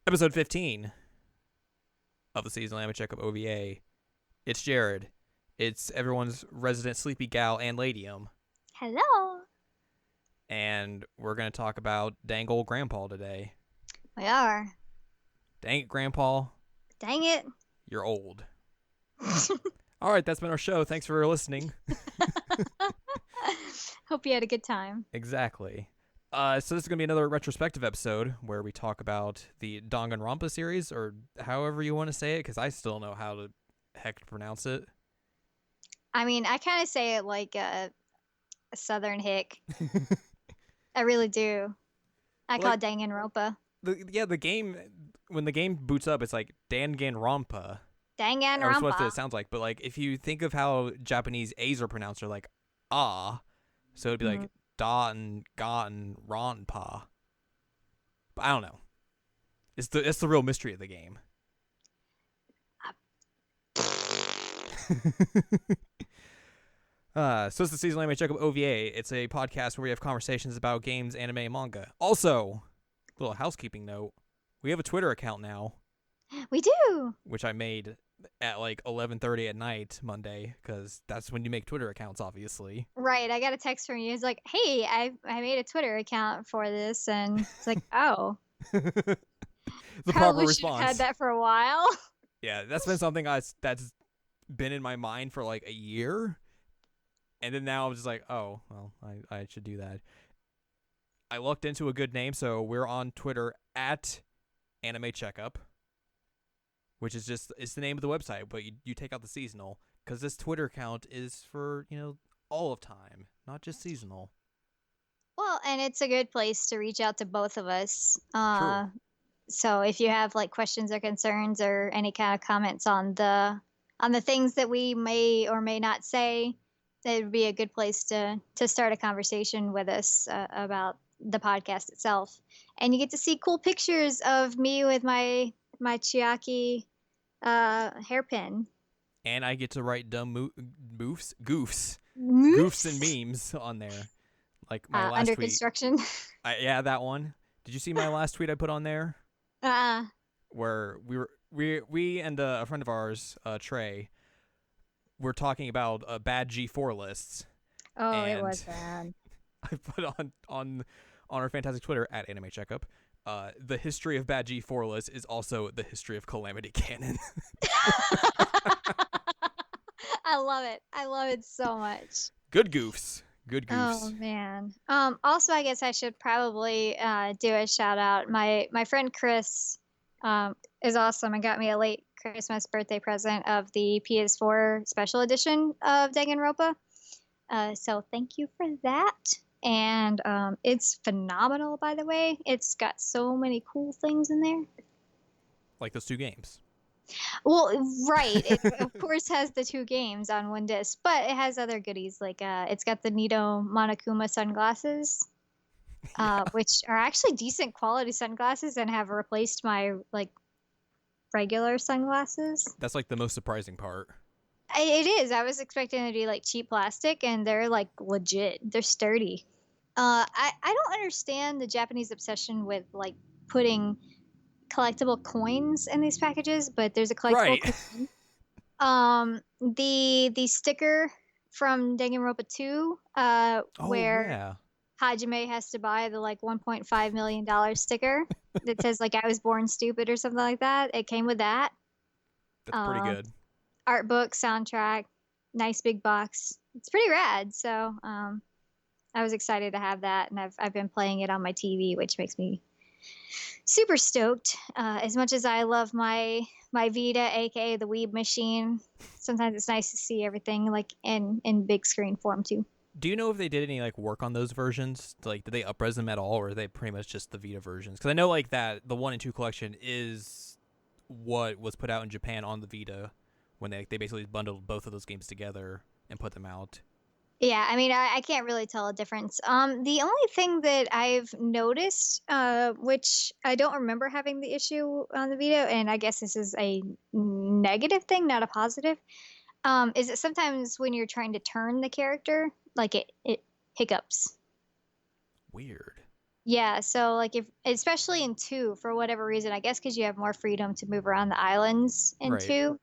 Episode 15 of the seasonal anime checkup OVA. It's Jared. It's everyone's resident sleepy gal, Anne Ladyem. Hello. And we're going to talk about dang old grandpa today. We are. Dang it, grandpa. Dang it. You're old. All right, that's been our show. Thanks for listening. Hope you had a good time. Exactly. So this is going to be another retrospective episode where we talk about the Danganronpa series, or however you want to say it, because I still know how to heck pronounce it. I mean, I kind of say it like a southern hick. I really do. I call it Danganronpa. The game, when the game boots up, it's like Danganronpa. Danganronpa. That's what it sounds like. But like, if you think of how Japanese A's are pronounced, they're like ah, so it'd be like da and ga and ronpa. But I don't know. It's the real mystery of the game. So it's the seasonal anime checkup OVA. It's a podcast where we have conversations about games, anime, and manga. Also, little housekeeping note: we have a Twitter account now. We do. Which I made at like 11:30 at night Monday, because that's when you make Twitter accounts, obviously. Right. I got a text from you. It's like, hey, I made a Twitter account for this, and it's like, oh. The Probably proper response. Had that for a while. Yeah, that's been something that's been in my mind for like a year. And then now I'm just like, oh, well, I should do that. I looked into a good name, so we're on Twitter at Anime Checkup, which is it's the name of the website, but you take out the seasonal, because this Twitter account is for, all of time, not just seasonal. Well, and it's a good place to reach out to both of us. True. So if you have like questions or concerns or any kind of comments on the things that we may or may not say, it would be a good place to start a conversation with us about the podcast itself. And you get to see cool pictures of me with my Chiaki hairpin. And I get to write dumb goofs and memes on there. Like my last under tweet. Construction. Yeah, that one. Did you see my last tweet I put on there? Where we and a friend of ours, Trey, were talking about bad G4 lists. Oh, it was bad. I put on our fantastic Twitter at Anime Checkup. The history of bad G4 lists is also the history of Calamity Canon. I love it. I love it so much. Good goofs. Oh man. Also, I guess I should probably do a shout out. My friend Chris is awesome and got me a late Christmas birthday present of the PS4 special edition of Danganronpa. So thank you for that. And it's phenomenal, by the way. It's got so many cool things in there. Like those two games. Well, right. It, of course, has the two games on one disc, but it has other goodies. Like it's got the Nito Monokuma sunglasses, which are actually decent quality sunglasses and have replaced my regular sunglasses. That's like the most surprising part. It is. I was expecting it to be like cheap plastic, and they're like legit. They're sturdy. I don't understand the Japanese obsession with like putting collectible coins in these packages, but there's a collectible coin. The sticker from Danganronpa 2, where Hajime has to buy the like $1.5 million sticker that says like I was born stupid or something like that. It came with that. That's pretty good. Art book, soundtrack, nice big box. It's pretty rad. So I was excited to have that, and I've been playing it on my TV, which makes me super stoked. As much as I love my Vita, aka the Weeb machine, sometimes it's nice to see everything like in big screen form too. Do you know if they did any like work on those versions? Like, did they upres them at all, or are they pretty much just the Vita versions? Because I know like that the 1 and 2 collection is what was put out in Japan on the Vita when they basically bundled both of those games together and put them out. Yeah, I mean, I can't really tell a difference. The only thing that I've noticed, which I don't remember having the issue on the Vita, and I guess this is a negative thing, not a positive, is that sometimes when you're trying to turn the character, like it hiccups. Weird. Yeah, so like if especially in 2 for whatever reason, I guess because you have more freedom to move around the islands in Right. 2.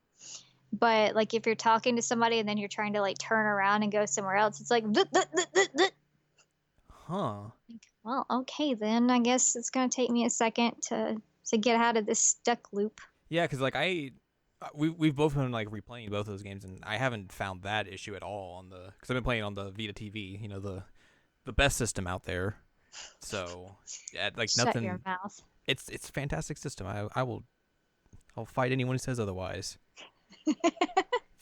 But like if you're talking to somebody and then you're trying to like turn around and go somewhere else, it's like "Bleh, bleh, bleh, bleh, bleh." Huh. Well, okay then. I guess it's gonna take me a second to get out of this stuck loop. Yeah, because like we've both been like replaying both of those games, and I haven't found that issue at all on the because I've been playing on the Vita TV, the best system out there. So yeah, like Shut your nothing. mouth. It's a fantastic system. I'll fight anyone who says otherwise.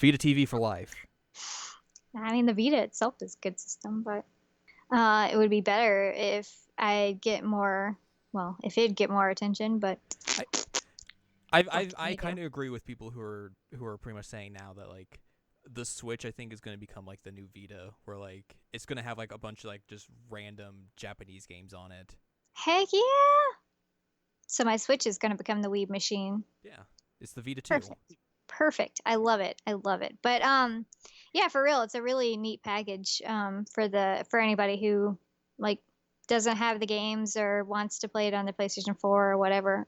Vita TV for life. I mean, the Vita itself is a good system, but it would be better if I get more. Well, if it'd get more attention, but I kind of agree with people who are pretty much saying now that like the Switch I think is going to become like the new Vita, where like it's going to have like a bunch of like just random Japanese games on it. heck yeah! So my Switch is gonna become the Weeb machine. Yeah, it's the Vita 2. Perfect. Perfect. I love it. I love it. But yeah, for real, it's a really neat package for anybody who like doesn't have the games or wants to play it on the PlayStation 4 or whatever.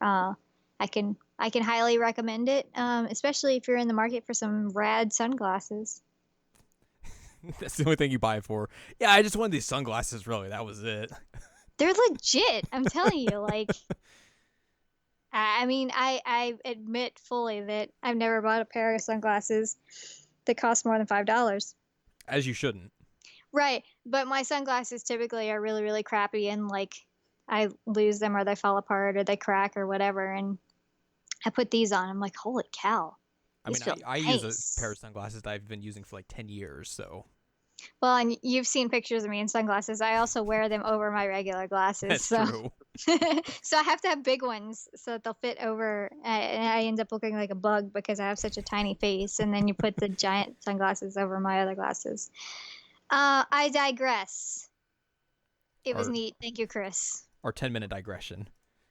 I can highly recommend it, especially if you're in the market for some rad sunglasses. That's the only thing you buy it for. Yeah, I just wanted these sunglasses. Really, that was it. They're legit. I'm telling you, like I mean, I admit fully that I've never bought a pair of sunglasses that cost more than $5. As you shouldn't. Right, but my sunglasses typically are really, really crappy, and like I lose them or they fall apart or they crack or whatever, and I put these on. I'm like, holy cow, I these mean, feel I use a pair nice. of sunglasses that I've been using for like 10 years, so Well, and you've seen pictures of me in sunglasses. I also wear them over my regular glasses, that's so true. so I have to have big ones so that they'll fit over. And I end up looking like a bug because I have such a tiny face. And then you put the giant sunglasses over my other glasses. I digress. It was Our neat. Thank you, Chris. our 10-minute digression.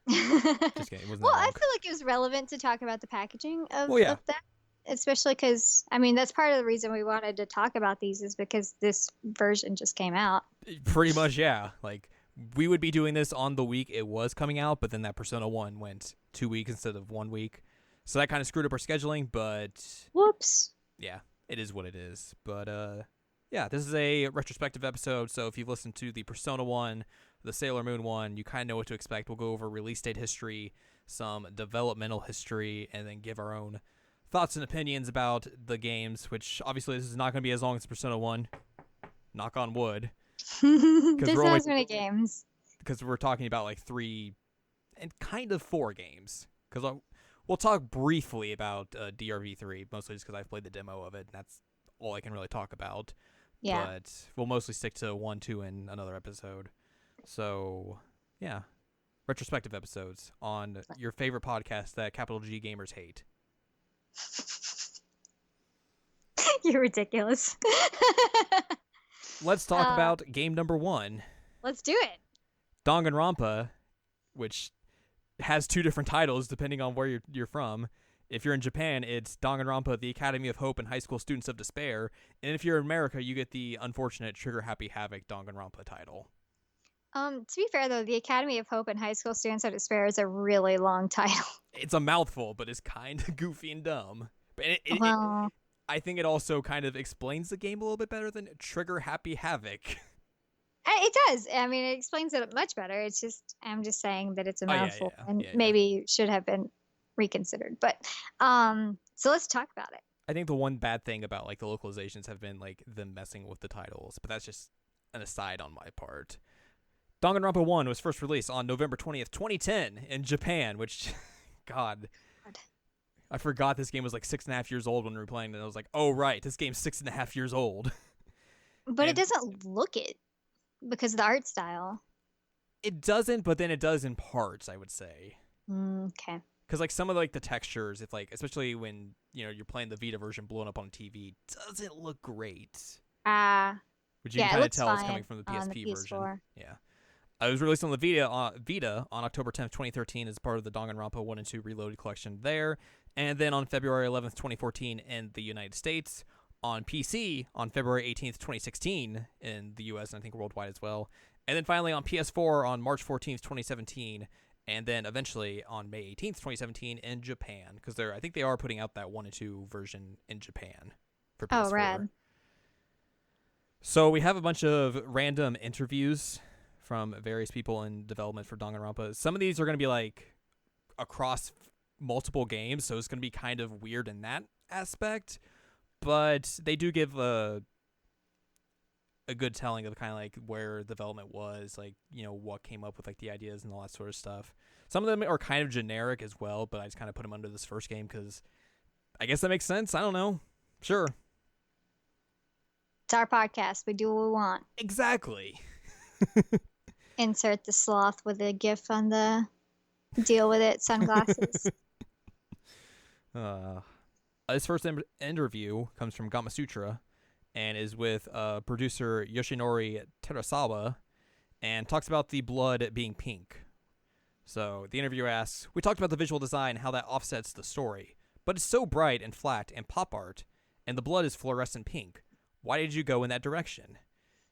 Well, Just kidding, it wasn't that I long. feel like it was relevant to talk about the packaging Well, yeah, of that, especially because, I mean, that's part of the reason we wanted to talk about these is because this version just came out. pretty much, yeah. Like we would be doing this on the week it was coming out, but then that Persona 1 went 2 weeks instead of 1 week. So that kind of screwed up our scheduling, but Whoops. yeah, it is what it is. But yeah, this is a retrospective episode, so if you've listened to the Persona 1, the Sailor Moon 1, you kind of know what to expect. We'll go over release date history, some developmental history, and then give our own thoughts and opinions about the games, which obviously this is not going to be as long as Persona 1. Knock on wood. This we're only has many games. because we're talking about like 3 and kind of 4 games. Because we'll talk briefly about DRV3, mostly just because I've played the demo of it, and that's all I can really talk about. Yeah. But we'll mostly stick to 1, 2, and another episode. So, yeah. Retrospective episodes on your favorite podcast that capital G gamers hate. You're ridiculous. Let's talk about game number 1. Let's do it. Danganronpa, which has 2 different titles depending on where you're from. If you're in Japan, it's Danganronpa, the Academy of Hope and High School Students of Despair. And if you're in America, you get the unfortunate Trigger Happy Havoc Danganronpa title. To be fair though, the Academy of Hope and High School Students of Despair is a really long title. It's a mouthful, but it's kind of goofy and dumb. But Well, I think it also kind of explains the game a little bit better than Trigger Happy Havoc. it does. I mean, it explains it much better. It's just I'm just saying that it's a mouthful and Yeah. maybe should have been reconsidered. But so let's talk about it. I think the one bad thing about like the localizations have been like them messing with the titles, but that's just an aside on my part. Danganronpa 1 was first released on November 20th, 2010 in Japan, which, God, I forgot this game was like 6.5 years old when we were playing it, and I was like, oh, right, this game's 6.5 years old. But it doesn't look it because of the art style. It doesn't, but then it does in parts, I would say. Okay. Because like some of like the textures, if like especially when you're playing the Vita version blown up on TV, doesn't look great. Which you can kind of tell it's coming from the PSP version. Yeah. It was released on the Vita on October 10th, 2013 as part of the Danganronpa 1 and 2 Reloaded collection there. And then on February 11th, 2014 in the United States. On PC on February 18th, 2016 in the US and I think worldwide as well. And then finally on PS4 on March 14th, 2017, and then eventually on May 18th, 2017 in Japan, because I think they are putting out that 1 and 2 version in Japan for PS4. Oh, rad. So we have a bunch of random interviews from various people in development for Danganronpa. Some of these are going to be like across multiple games, so it's going to be kind of weird in that aspect, but they do give a good telling of kind of like where development was, like, you know, what came up with like the ideas and all that sort of stuff. Some of them are kind of generic as well, but I just kind of put them under this first game because I guess that makes sense. I don't know. Sure. It's our podcast. We do what we want. Exactly. Insert the sloth with a gif on the deal with it sunglasses. This first interview comes from Gamasutra and is with producer Yoshinori Terasawa and talks about the blood being pink. So the interviewer asks, "We talked about the visual design, how that offsets the story, but it's so bright and flat and pop art, and the blood is fluorescent pink. Why did you go in that direction?"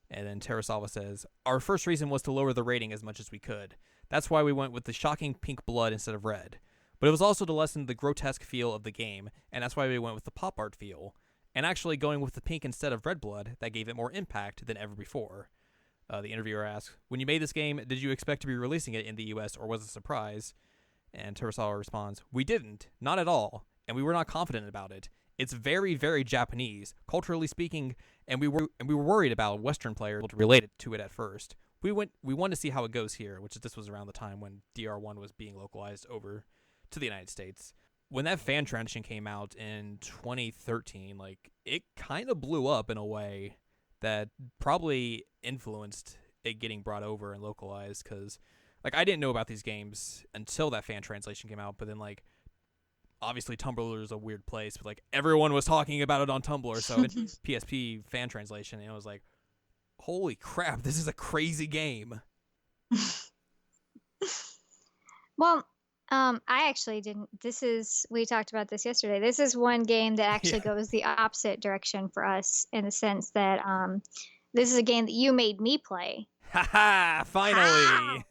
And then Terasawa says, "Our first reason was to lower the rating as much as we could. That's why we went with the shocking pink blood instead of red. But it was also to lessen the grotesque feel of the game, and that's why we went with the pop art feel. And actually going with the pink instead of red blood, that gave it more impact than ever before." The interviewer asks, "When you made this game, did you expect to be releasing it in the US or was it a surprise?" And Terasawa responds, "We didn't, not at all, and we were not confident about it. It's very, very Japanese, culturally speaking, and we were worried about Western players to relate to it at first. We wanted to see how it goes here," which this was around the time when DR1 was being localized over to the United States. When that fan transition came out in 2013, like, it kind of blew up in a way that probably influenced it getting brought over and localized, because, like, I didn't know about these games until that fan translation came out, but then, like, obviously Tumblr is a weird place, but, like, everyone was talking about it on Tumblr, so PSP fan translation, and it was like, holy crap, this is a crazy game. Well, I actually didn't. We talked about this yesterday. This is one game that actually goes the opposite direction for us in the sense that this is a game that you made me play. Haha, finally.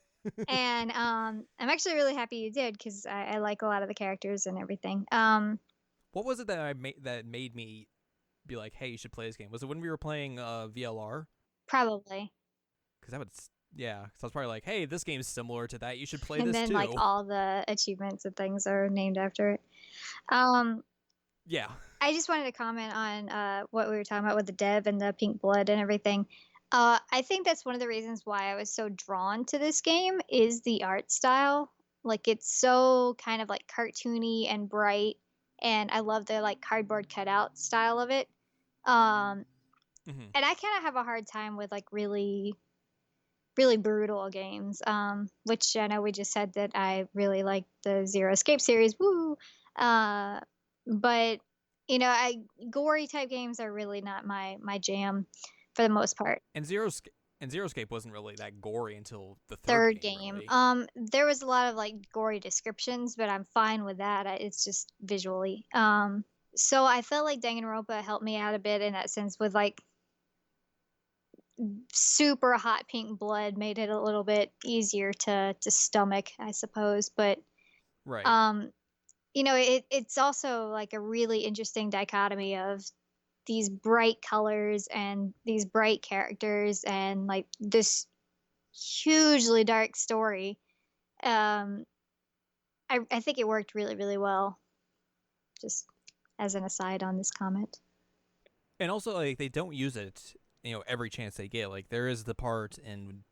And I'm actually really happy you did because I like a lot of the characters and everything. What was it that made me be like, hey, you should play this game? Was it when we were playing VLR? Probably. Because that would, yeah. So I was probably like, hey, this game's similar to that. You should play this too. And then like all the achievements and things are named after it. Yeah. I just wanted to comment on what we were talking about with the dev and the pink blood and everything. I think that's one of the reasons why I was so drawn to this game is the art style. Like, it's so kind of like cartoony and bright, and I love the like cardboard cutout style of it. And I kind of have a hard time with like really, really brutal games. Which I know we just said that I really like the Zero Escape series. Woo! But you know, gory type games are really not my jam for the most part. And Zero Escape wasn't really that gory until the third game. Really. There was a lot of like gory descriptions, but I'm fine with that. It's just visually. So I felt like Danganronpa helped me out a bit in that sense with like super hot pink blood made it a little bit easier to stomach, I suppose. But right. You know, it's also like a really interesting dichotomy of these bright colors and these bright characters and like this hugely dark story. I think it worked really, really well. Just as an aside on this comment. And also, like, they don't use it, you know, every chance they get. Like, there is the part in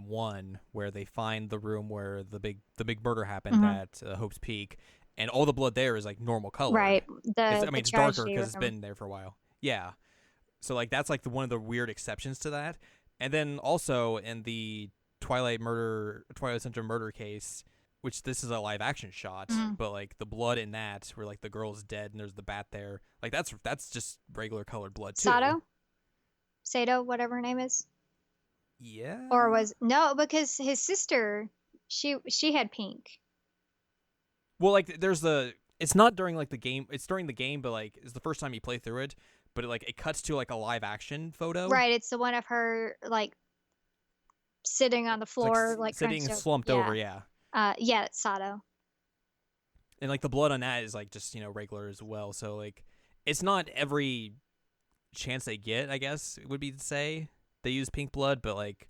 one where they find the room where the big murder happened at Hope's Peak, and all the blood there is like normal color. Right. It's darker because it's been there for a while. Yeah. So like that's like one of the weird exceptions to that. And then also in the Twilight Center murder case, which this is a live action shot, but like the blood in that where like the girl's dead and there's the bat there, like that's just regular colored blood too. Sato, whatever her name is. Yeah. Or no, because his sister, she had pink. Well, like it's not during like the game. It's during the game, but like it's the first time you play through it. But it cuts to like a live action photo. Right. It's the one of her like sitting on the floor, like sitting crunched slumped over. over, yeah. Yeah, it's Sato. And like the blood on that is like just, regular as well. So like it's not every chance they get, I guess it would be to say they use pink blood, but like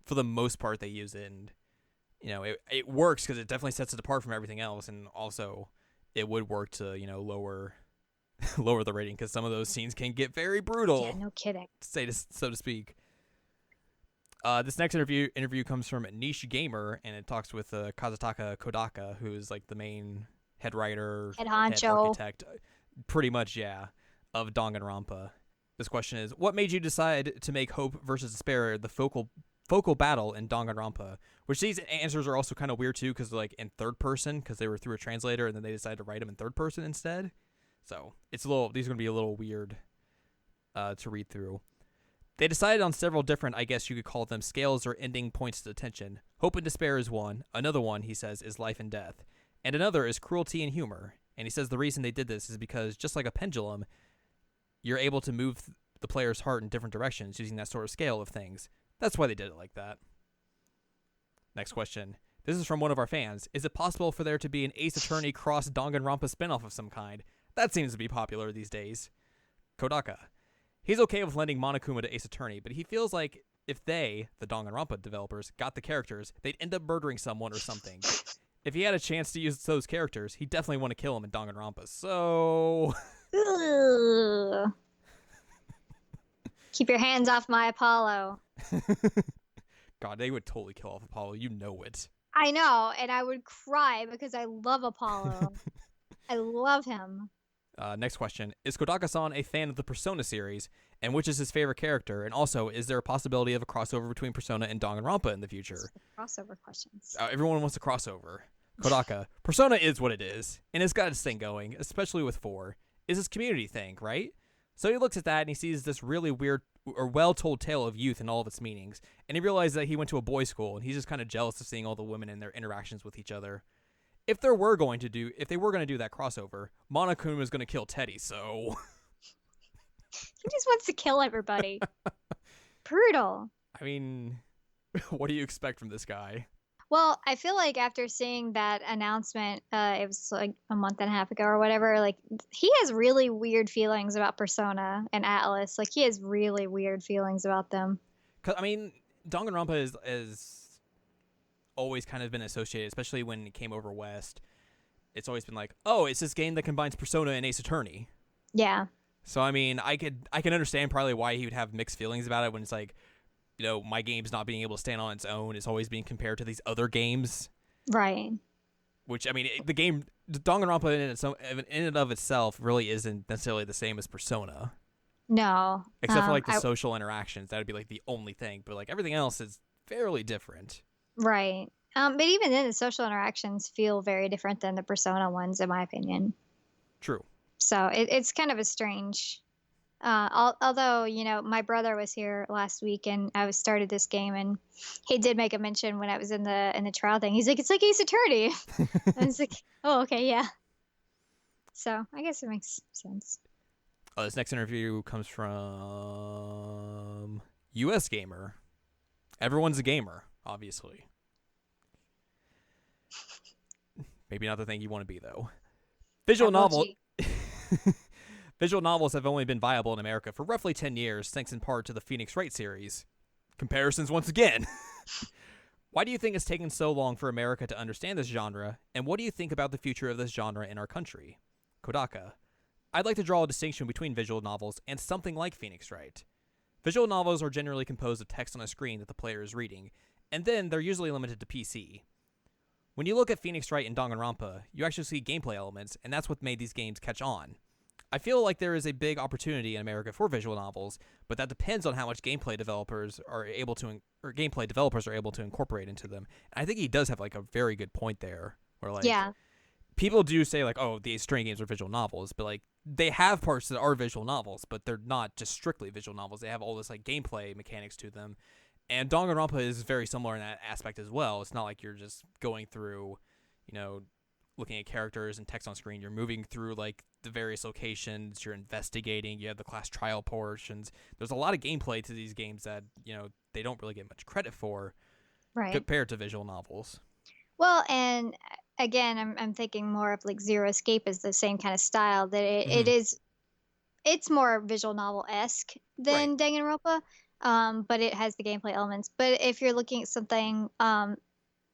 for the most part they use it, and it works because it definitely sets it apart from everything else, and also it would work to lower lower the rating because some of those scenes can get very brutal. Yeah, no kidding. So to speak. This next interview comes from Niche Gamer, and it talks with Kazutaka Kodaka, who is like the main head writer, head honcho, architect, pretty much, yeah, of Danganronpa. This question is, what made you decide to make Hope versus Despair the focal battle in Danganronpa? Which these answers are also kind of weird too, because they're like in third person, because they were through a translator, and then they decided to write them in third person instead. So these are going to be a little weird to read through. They decided on several different, I guess you could call them, scales or ending points to tension. Hope and despair is one. Another one, he says, is life and death. And another is cruelty and humor. And he says the reason they did this is because, just like a pendulum, you're able to move the player's heart in different directions using that sort of scale of things. That's why they did it like that. Next question. This is from one of our fans. Is it possible for there to be an Ace Attorney cross Danganronpa spinoff of some kind? That seems to be popular these days. Kodaka. He's okay with lending Monokuma to Ace Attorney, but he feels like if they, the Danganronpa developers, got the characters, they'd end up murdering someone or something. If he had a chance to use those characters, he'd definitely want to kill him in Danganronpa, so... Keep your hands off my Apollo. God, they would totally kill off Apollo. You know it. I know, and I would cry because I love Apollo. I love him. Next question. Is Kodaka-san a fan of the Persona series? And which is his favorite character? And also, is there a possibility of a crossover between Persona and Danganronpa in the future? Crossover questions. Everyone wants a crossover. Kodaka. Persona is what it is, and it's got its thing going, especially with 4. It's his community thing, right? So he looks at that and he sees this really weird or well-told tale of youth and all of its meanings. And he realizes that he went to a boys' school, and he's just kind of jealous of seeing all the women and their interactions with each other. If they were going to do that crossover, Monokuma was going to kill Teddy, so... He just wants to kill everybody. Brutal. I mean, what do you expect from this guy? Well, I feel like after seeing that announcement, it was like a month and a half ago or whatever, like he has really weird feelings about Persona and Atlas. Like he has really weird feelings about them. 'Cause, I mean, Danganronpa is always kind of been associated, especially when it came over West. It's always been like, oh, it's this game that combines Persona and Ace Attorney. Yeah. So I mean, I can understand probably why he would have mixed feelings about it when it's like, my game's not being able to stand on its own. It's always being compared to these other games. Right. Which, I mean, the Danganronpa in and of itself really isn't necessarily the same as Persona. No. Except for like the social interactions. That would be like the only thing. But like everything else is fairly different. Right. But even then, the social interactions feel very different than the Persona ones, in my opinion. True. So it's kind of a strange. Although my brother was here last week and I started this game, and he did make a mention when I was in the trial thing. He's like, it's like Ace Attorney. I was like, oh, okay, yeah. So I guess it makes sense. This next interview comes from US Gamer. Everyone's a gamer, obviously. Maybe not the thing you want to be, though. Visual novels have only been viable in America for roughly 10 years, thanks in part to the Phoenix Wright series. Comparisons once again. Why do you think it's taken so long for America to understand this genre, and what do you think about the future of this genre in our country? Kodaka. I'd like to draw a distinction between visual novels and something like Phoenix Wright. Visual novels are generally composed of text on a screen that the player is reading, and then they're usually limited to PC. When you look at Phoenix Wright and Danganronpa, you actually see gameplay elements, and that's what made these games catch on. I feel like there is a big opportunity in America for visual novels, but that depends on how much gameplay developers are able to incorporate into them. And I think he does have like a very good point there, where like people do say like, oh, the Ace Attorney games are visual novels, but like they have parts that are visual novels, but they're not just strictly visual novels. They have all this like gameplay mechanics to them. And Danganronpa is very similar in that aspect as well. It's not like you're just going through, looking at characters and text on screen. You're moving through like the various locations. You're investigating. You have the class trial portions. There's a lot of gameplay to these games that they don't really get much credit for. Right. compared to visual novels. Well, and again, I'm thinking more of like Zero Escape is the same kind of style that it is. It's more visual novel esque Right. than Danganronpa, but it has the gameplay elements. But if you're looking at something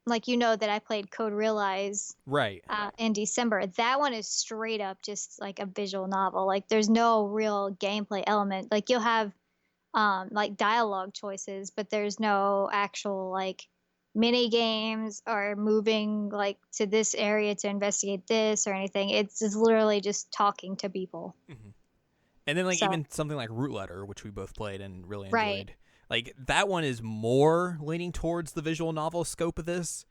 like that I played Code Realize Right. in December, that one is straight up just like a visual novel. Like there's no real gameplay element. Like you'll have like dialogue choices, but there's no actual like mini games or moving like to this area to investigate this or anything. It's just literally just talking to people. Mm-hmm. And then like So even something like Root Letter, which we both played and really right. enjoyed. Like that one is more leaning towards the visual novel scope of this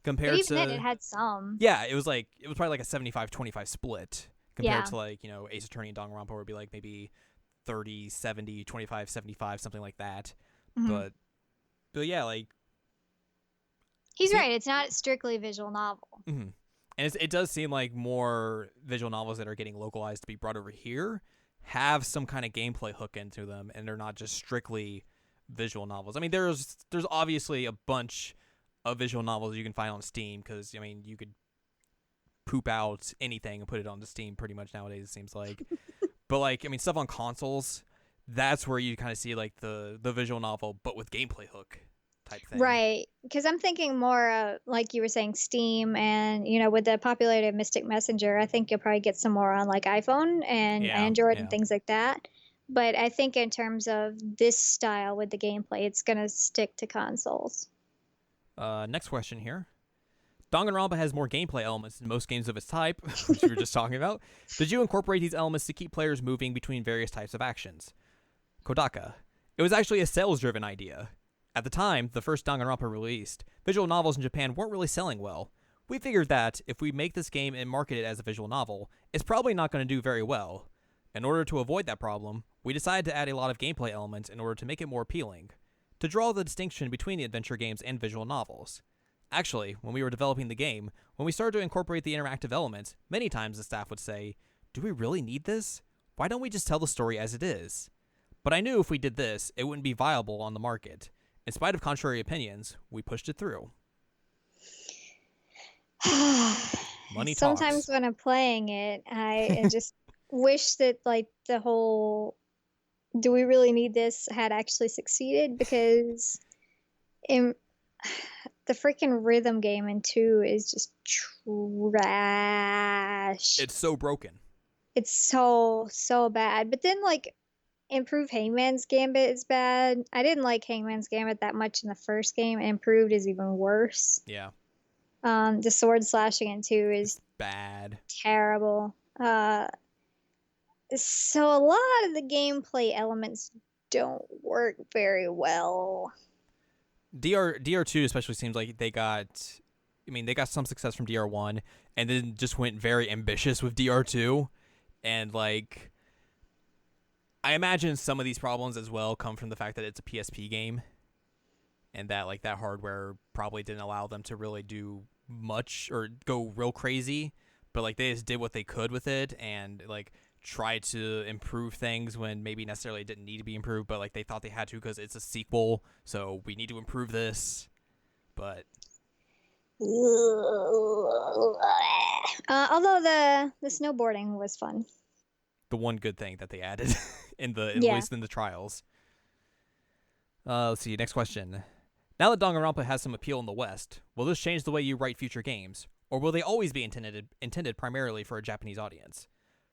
But compared even then, it to had some. yeah, it was probably like a 75-25 split compared Yeah. to like, Ace Attorney and Danganronpa would be like maybe 30-70, 25-75, something like that. Hmm. But yeah, like He's right. It's not strictly a visual novel. mm-hmm. And it does seem like more visual novels that are getting localized to be brought over here have some kind of gameplay hook into them, and they're not just strictly visual novels. I mean, there's obviously a bunch of visual novels you can find on Steam because I mean you could poop out anything and put it onto Steam pretty much nowadays. It seems like, but like I mean stuff on consoles, that's where you kind of see like the visual novel but with gameplay hook type thing. Right. Because I'm thinking more like you were saying, Steam, and with the popularity of Mystic Messenger, I think you'll probably get some more on like iPhone and Android and things like that. But I think in terms of this style with the gameplay, it's gonna stick to consoles. Next question here. Danganronpa has more gameplay elements than most games of its type, which we were just talking about. Did you incorporate these elements to keep players moving between various types of actions? Kodaka. It was actually a sales-driven idea. At the time, the first Danganronpa released, visual novels in Japan weren't really selling well. We figured that, if we make this game and market it as a visual novel, it's probably not going to do very well. In order to avoid that problem, we decided to add a lot of gameplay elements in order to make it more appealing, to draw the distinction between the adventure games and visual novels. Actually, when we were developing the game, when we started to incorporate the interactive elements, many times the staff would say, "Do we really need this? Why don't we just tell the story as it is?" But I knew if we did this, it wouldn't be viable on the market. In spite of contrary opinions, we pushed it through. Money Sometimes talks. when I'm playing it, I just wish that like the whole "do we really need this" had actually succeeded, because in the freaking rhythm game in 2 is just trash. It's so broken. It's so bad. But then like Improved Hangman's Gambit is bad. I didn't like Hangman's Gambit that much in the first game. Improved is even worse. Yeah. The sword slashing in 2 is it's bad. Terrible. So a lot of the gameplay elements don't work very well. DR2 especially seems like they got some success from DR1 and then just went very ambitious with DR2, and like I imagine some of these problems as well come from the fact that it's a PSP game and that like that hardware probably didn't allow them to really do much or go real crazy, but like they just did what they could with it and like tried to improve things when maybe necessarily didn't need to be improved, but like they thought they had to because it's a sequel, so we need to improve this. But although the snowboarding was fun. The one good thing that they added at least in the trials. Let's see, next question. Now that Danganronpa has some appeal in the West, will this change the way you write future games, or will they always be intended primarily for a Japanese audience?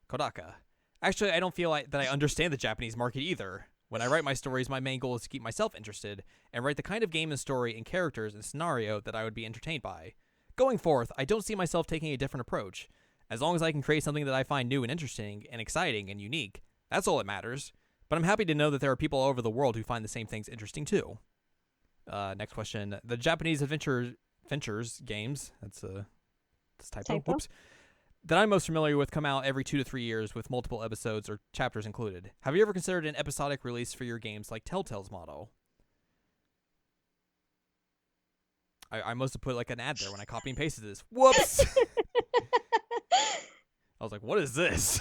Kodaka. Actually, I don't feel like that I understand the Japanese market either. When I write my stories, my main goal is to keep myself interested and write the kind of game and story and characters and scenario that I would be entertained by. Going forth, I don't see myself taking a different approach. As long as I can create something that I find new and interesting and exciting and unique, that's all that matters. But I'm happy to know that there are people all over the world who find the same things interesting too. Next question. The Japanese adventures games, that's typo. Whoops. That I'm most familiar with come out every 2 to 3 years with multiple episodes or chapters included. Have you ever considered an episodic release for your games like Telltale's model? I must have put like an ad there when I copy and pasted this. Whoops! I was like, what is this?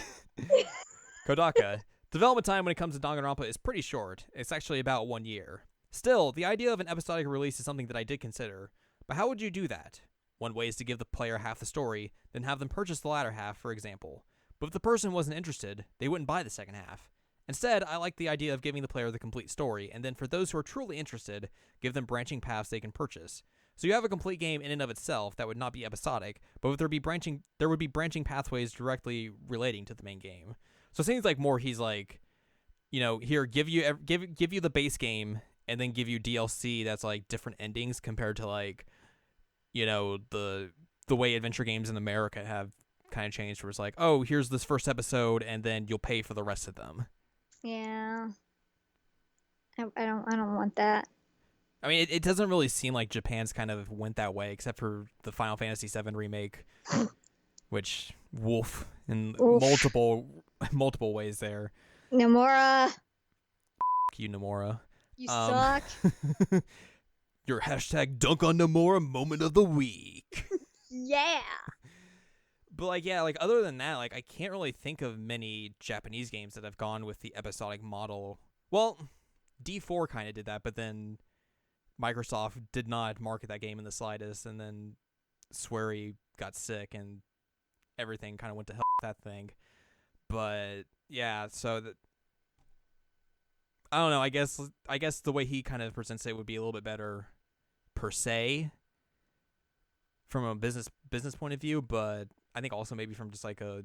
Kodaka. Development time when it comes to Danganronpa is pretty short. It's actually about 1 year. Still, the idea of an episodic release is something that I did consider, but how would you do that? One way is to give the player half the story, then have them purchase the latter half, for example. But if the person wasn't interested, they wouldn't buy the second half. Instead, I like the idea of giving the player the complete story, and then for those who are truly interested, give them branching paths they can purchase. So you have a complete game in and of itself that would not be episodic, but there would be branching pathways directly relating to the main game. So it seems like more he's like, here, give you the base game, and then give you DLC that's like different endings compared to like, the way adventure games in America have kind of changed, where it's like, oh, here's this first episode, and then you'll pay for the rest of them. Yeah. I don't want that. I mean, it doesn't really seem like Japan's kind of went that way, except for the Final Fantasy VII remake, which woof in multiple ways there. Nomura. You, Nomura. You suck. Your hashtag dunk on Nomura moment of the week. Yeah. But like other than that, like I can't really think of many Japanese games that have gone with the episodic model. Well, D4 kind of did that, but then Microsoft did not market that game in the slightest, and then Swery got sick and everything kind of went to hell with that thing. But yeah, so I don't know. I guess the way he kind of presents it would be a little bit better per se from a business point of view, but I think also maybe from just like a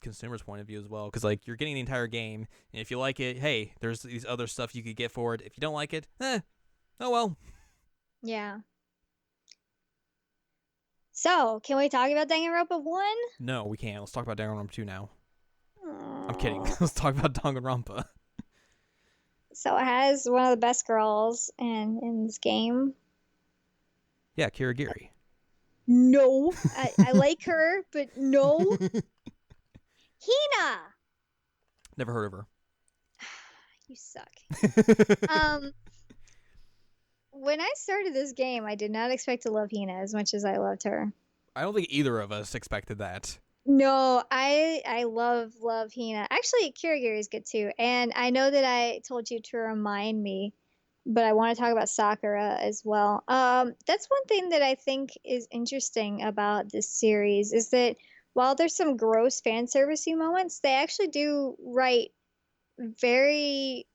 consumer's point of view as well, because like you're getting the entire game, and if you like it, hey, there's these other stuff you could get for it. If you don't like it, oh well. Yeah. So, can we talk about Danganronpa 1? No, we can't. Let's talk about Danganronpa 2 now. Aww. I'm kidding. Let's talk about Danganronpa. So it has one of the best girls in this game. Yeah, Kirigiri. No. I like her, but no. Hina! Never heard of her. You suck. When I started this game, I did not expect to love Hina as much as I loved her. I don't think either of us expected that. No, I love Hina. Actually, Kirigiri is good too. And I know that I told you to remind me, but I want to talk about Sakura as well. That's one thing that I think is interesting about this series is that while there's some gross fan servicey moments, they actually do write very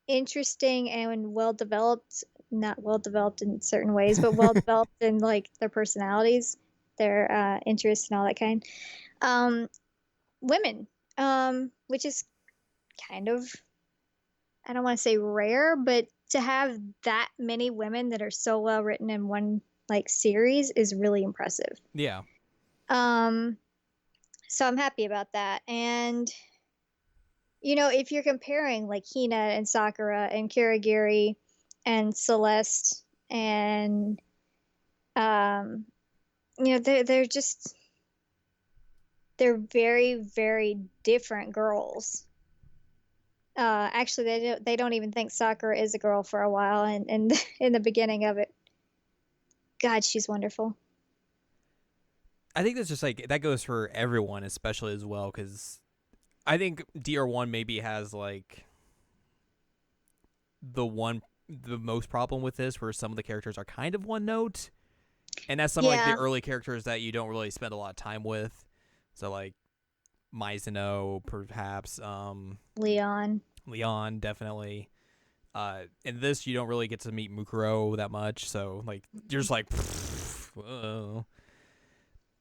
interesting and well developed, not well developed in certain ways, but well developed in like their personalities, their interests and all that kind. Women, which is kind of, I don't want to say rare, but to have that many women that are so well written in one like series is really impressive. Yeah. So I'm happy about that. And if you're comparing like Hina and Sakura and Kirigiri and Celeste and they're very, very different girls. Actually, they don't even think Sakura is a girl for a while, and in the beginning of it, God, she's wonderful. I think that's just like that goes for everyone, especially as well, because I think DR1 maybe has like the most problem with this, where some of the characters are kind of one note, and that's some of like the early characters that you don't really spend a lot of time with. So like Mizuno, perhaps. Leon, definitely. In this, you don't really get to meet Mukuro that much, so like you're just like, whoa.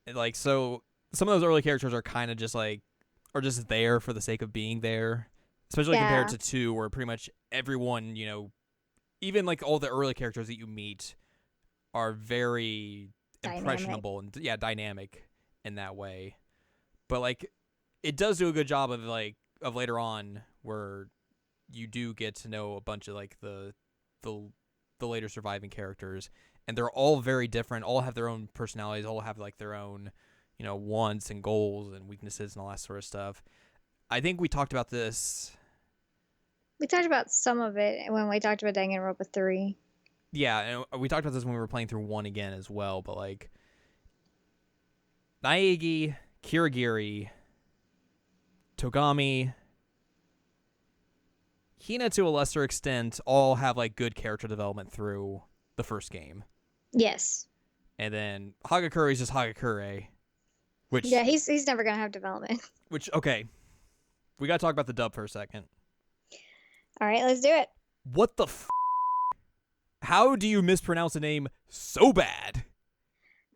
And, like, so some of those early characters are kind of just like, are just there for the sake of being there, especially compared to 2, where pretty much everyone, even like all the early characters that you meet are very impressionable and dynamic in that way. But like, it does do a good job of like of later on where you do get to know a bunch of like the later surviving characters, and they're all very different, all have their own personalities, all have like their own wants and goals and weaknesses and all that sort of stuff. I think we talked about this. We talked about some of it when we talked about Danganronpa 3. Yeah, and we talked about this when we were playing through 1 again as well, but like Naegi, Kirigiri, Togami, Hina, to a lesser extent, all have like good character development through the first game. Yes. And then Hagakure is just Hagakure, which Yeah, he's never gonna have development. okay, we gotta talk about the dub for a second. All right, let's do it. What the How do you mispronounce a name so bad?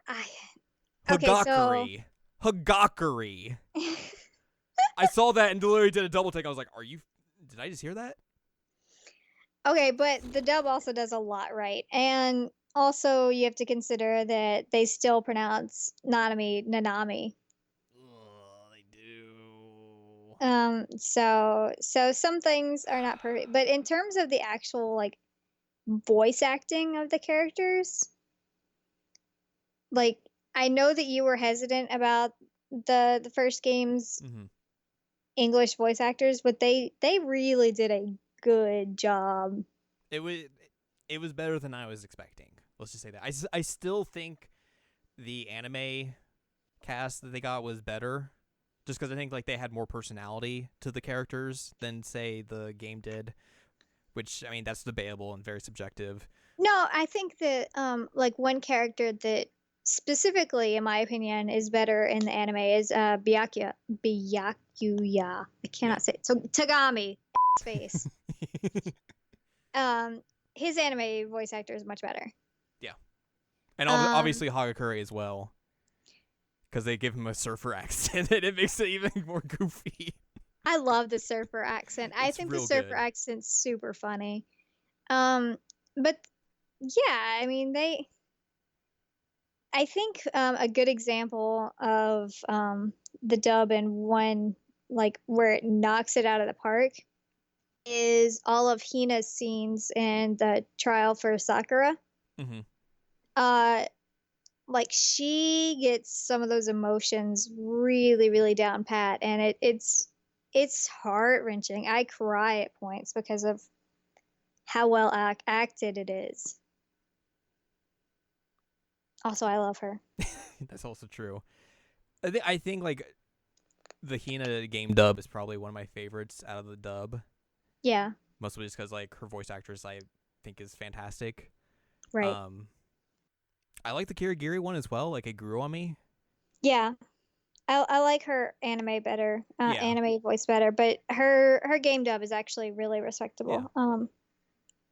Okay, Hagakure. Hagakure. I saw that and literally did a double take. I was like, did I just hear that? Okay, but the dub also does a lot right. And also you have to consider that they still pronounce Nanami. Oh, they do. So some things are not perfect, but in terms of the actual like voice acting of the characters, like I know that you were hesitant about the first game's English voice actors, but they really did a good job. It was better than I was expecting. Let's just say that. I still think the anime cast that they got was better, just because I think like they had more personality to the characters than say the game did. Which I mean that's debatable and very subjective. No, I think that like one character that specifically, in my opinion, is better in the anime is Byakuya. Byakuya. I cannot say it. So Tagami face. His anime voice actor is much better. Yeah, and obviously Hagakure as well, because they give him a surfer accent and it makes it even more goofy. I love the surfer accent. I think the surfer accent's super funny. But yeah, I mean I think a good example of the dub and one like where it knocks it out of the park is all of Hina's scenes in the trial for Sakura. Like she gets some of those emotions really, really down pat, and it's heart-wrenching. I cry at points because of how well acted it is. Also, I love her. That's also true. I think like the Hina game dub is probably one of my favorites out of the dub. Yeah. Mostly just because like her voice actress I think is fantastic. Right. I like the Kirigiri one as well. Like it grew on me. Yeah. I like her anime better, anime voice better, but her game dub is actually really respectable. Yeah.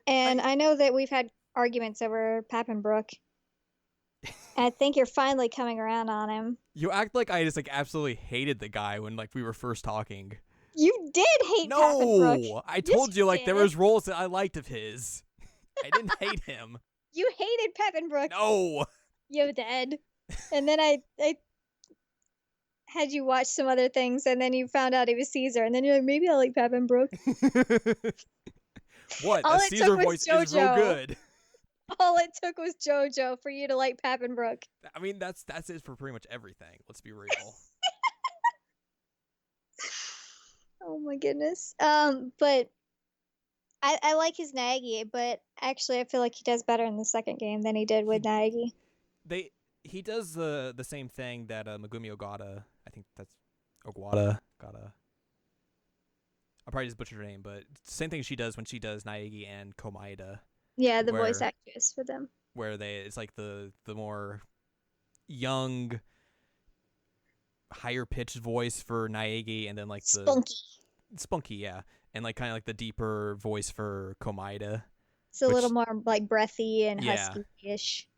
And I know that we've had arguments over Pappenbrook. I think you're finally coming around on him. You act like I just like absolutely hated the guy when like we were first talking. You did hate Pappenbrook. No, I told you like there was roles that I liked of his. I didn't hate him. You hated Pappenbrook. No. You did. And then I had you watch some other things, and then you found out he was Caesar, and then you're like, maybe I like Pappenbrook. What? The Caesar voice is real good. All it took was JoJo for you to like Pappenbrook. I mean, that's it for pretty much everything. Let's be real. Oh my goodness. But I like his Naegi, but actually I feel like he does better in the second game than he did with Naegi. He does the same thing that Megumi Ogata. I think that's Ogata. I probably just butchered her name, but same thing she does when she does Naegi and Komaeda. Yeah, the voice actress for them. Where it's like the more young, higher pitched voice for Naegi, and then like the spunky, yeah, and like kind of like the deeper voice for Komaeda. It's a little more like breathy and husky-ish.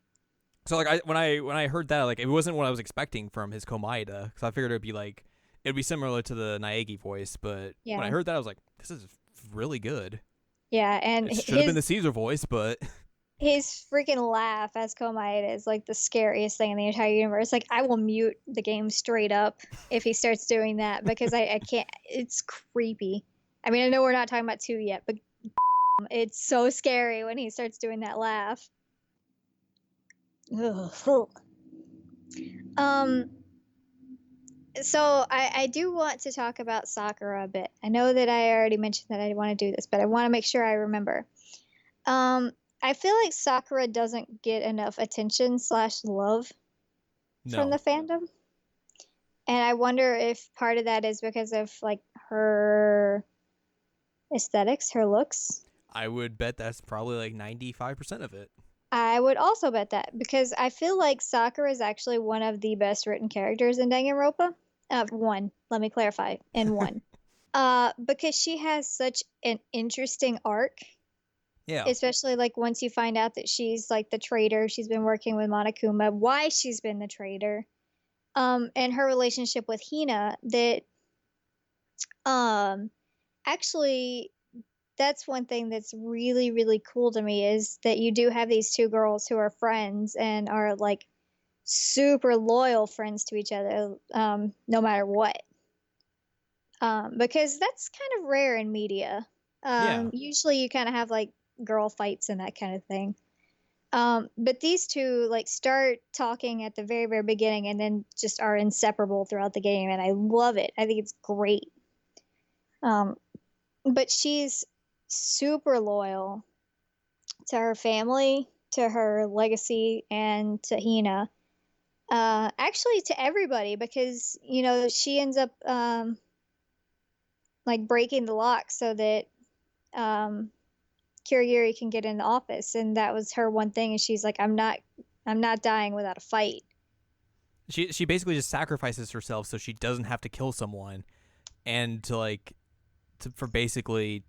So like when I heard that, like it wasn't what I was expecting from his Komaeda, because I figured it'd be similar to the Naegi voice, but when I heard that I was like, this is really good. Yeah, and it should have been the Caesar voice, but his freaking laugh as Komaeda is like the scariest thing in the entire universe. Like I will mute the game straight up if he starts doing that, because I can't. It's creepy. I mean, I know we're not talking about 2 yet, but it's so scary when he starts doing that laugh. Ugh. So I do want to talk about Sakura a bit. I know that I already mentioned that I want to do this, but I want to make sure I remember. I feel like Sakura doesn't get enough attention / love from the fandom. And I wonder if part of that is because of like her aesthetics, her looks. I would bet that's probably like 95% of it. I would also bet that because I feel like Sakura is actually one of the best written characters in Danganronpa. One, let me clarify, in one. Because she has such an interesting arc, Yeah. especially like once you find out that she's like the traitor, she's been working with Monokuma, why she's been the traitor, and her relationship with Hina that, um, actually that's one thing that's really really cool to me is that you do have these two girls who are friends and are like super loyal friends to each other, no matter what, because that's kind of rare in media. Yeah. Usually you kind of have like girl fights and that kind of thing, but these two like start talking at the very very beginning and then just are inseparable throughout the game, and I love it. I think it's great. um, but she's super loyal to her family, to her legacy, and to Hina. Actually, to everybody, because she ends up like breaking the lock so that um, Kirigiri can get in the office, and that was her one thing. And she's like, I'm not dying without a fight." She basically just sacrifices herself so she doesn't have to kill someone, and for basically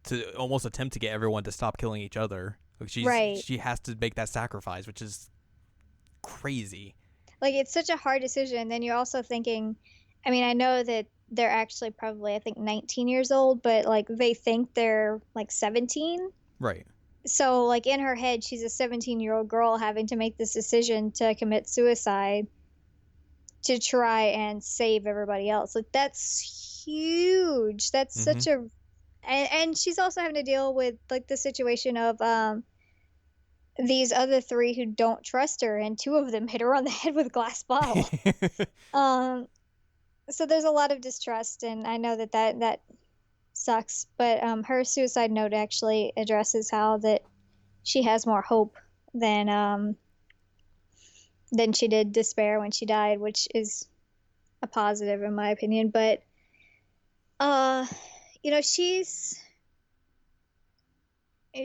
to almost attempt to get everyone to stop killing each other. Like Right. she has to make that sacrifice, which is crazy. Like it's such a hard decision. And then you're also thinking, I mean, I know that they're actually probably I think 19 years old, but like they think they're like 17. Right. So like in her head, she's a 17-year-old girl having to make this decision to commit suicide to try and save everybody else. Like that's huge. That's Mm-hmm. such a and she's also having to deal with like the situation of these other three who don't trust her, and two of them hit her on the head with a glass bottle. um so there's a lot of distrust, and I know that sucks, but her suicide note actually addresses how that she has more hope than she did despair when she died, which is a positive in my opinion. But uh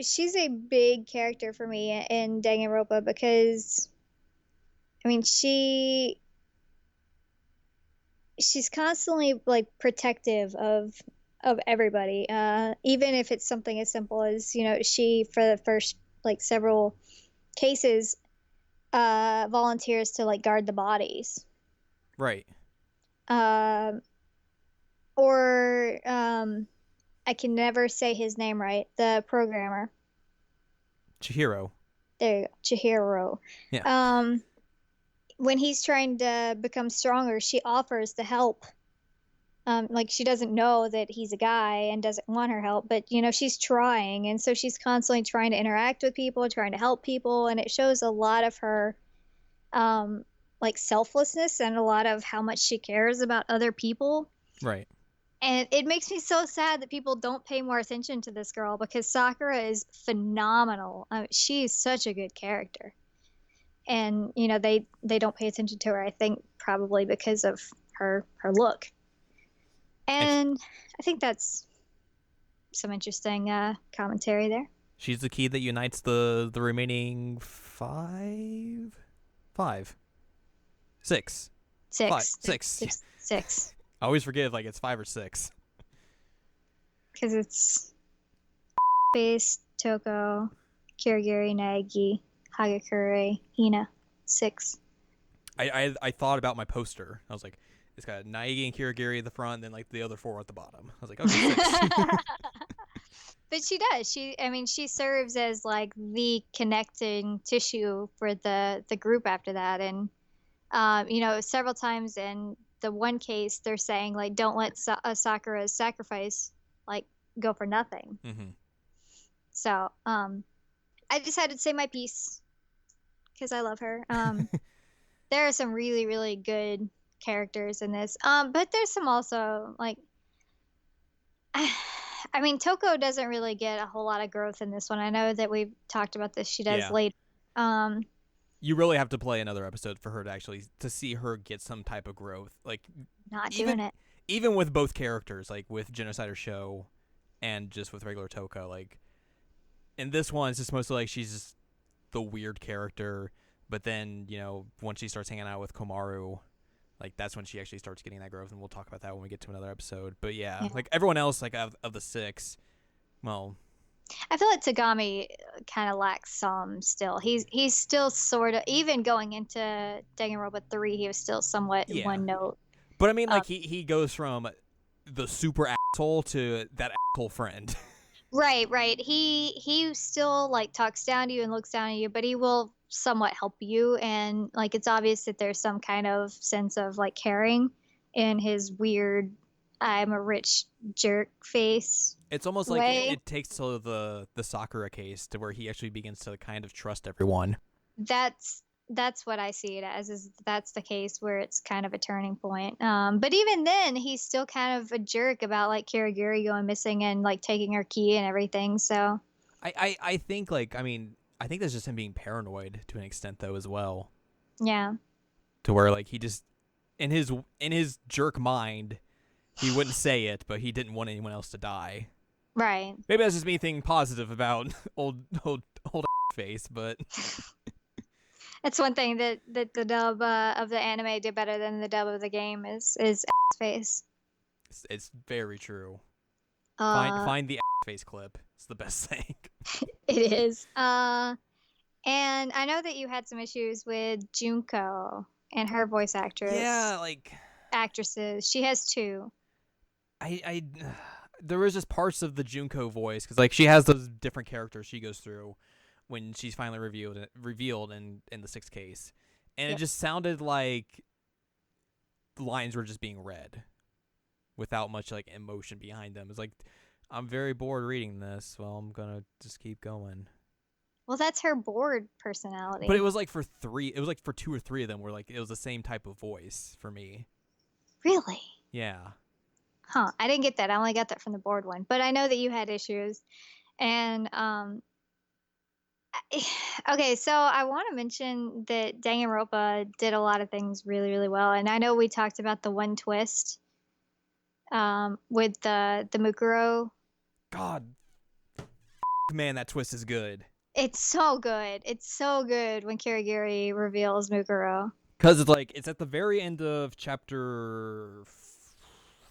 she's a big character for me in Danganronpa because I mean she's constantly like protective of everybody, even if it's something as simple as she for the first like several cases volunteers to like guard the bodies. Right. um or I can never say his name right, the programmer. Chihiro. There you go, Chihiro. Yeah. When he's trying to become stronger, she offers to help. Like she doesn't know that he's a guy and doesn't want her help, but she's trying, and so she's constantly trying to interact with people, trying to help people, and it shows a lot of her like selflessness and a lot of how much she cares about other people. Right. And it makes me so sad that people don't pay more attention to this girl because Sakura is phenomenal. She's such a good character, and they don't pay attention to her. I think probably because of her look. And I think that's some interesting commentary there. She's the key that unites the remaining six. Six. I always forget if like it's 5 or 6. Because it's Base, Toko, Kirigiri, Nagi, Hagakure, Hina. 6. I thought about my poster. I was like, it's got Naegi and Kirigiri at the front, then like the other 4 at the bottom. I was like, okay, 6. But she does. She serves as like the connecting tissue for the group after that. And several times in the one case, they're saying like, don't let Sakura's sacrifice like go for nothing. Mm-hmm. So I just had to say my piece because I love her. There are some really really good characters in this, but there's some also like I mean, Toko doesn't really get a whole lot of growth in this one. I know that we've talked about this. She does later. You really have to play another episode for her to see her get some type of growth. Like not doing it. Even with both characters, like with Genocider Show and just with regular Toko. Like in this one, it's just mostly like she's just the weird character, but then once she starts hanging out with Komaru, like that's when she actually starts getting that growth, and we'll talk about that when we get to another episode. But yeah. Like everyone else, like of the 6, well, I feel like Tagami kind of lacks some still. He's still sort of, even going into Danganronpa 3, he was still somewhat one note. But I mean, like he goes from the super asshole to that asshole friend. Right. He still like talks down to you and looks down at you, but he will somewhat help you, and like it's obvious that there's some kind of sense of like caring in his weird I'm a rich jerk face. It's almost like it takes to the Sakura case to where he actually begins to kind of trust everyone. That's what I see it as, is that's the case where it's kind of a turning point. But even then, he's still kind of a jerk about like Kirigiri going missing and like taking her key and everything. So I think I think that's just him being paranoid to an extent though as well. Yeah. To where like he just in his jerk mind, he wouldn't say it, but he didn't want anyone else to die. Right. Maybe that's just me thinking positive about old face, but that's one thing that the dub of the anime did better than the dub of the game is face. It's very true. Find the face clip. It's the best thing. It is. And I know that you had some issues with Junko and her voice actress. Yeah, like actresses. She has 2. I there was just parts of the Junko voice because like she has those different characters she goes through when she's finally revealed in the 6th case, and it just sounded like lines were just being read without much like emotion behind them. It's like, I'm very bored reading this. Well, I'm gonna just keep going. Well, that's her bored personality. But it was like for 2 or 3 of them where like it was the same type of voice for me. Really? Yeah. Huh. I didn't get that. I only got that from the board one. But I know that you had issues. And okay, so I want to mention that Danganronpa did a lot of things really, really well. And I know we talked about the one twist with the Mukuro. God, man, that twist is good. It's so good. It's so good when Kirigiri reveals Mukuro. Because it's at the very end of chapter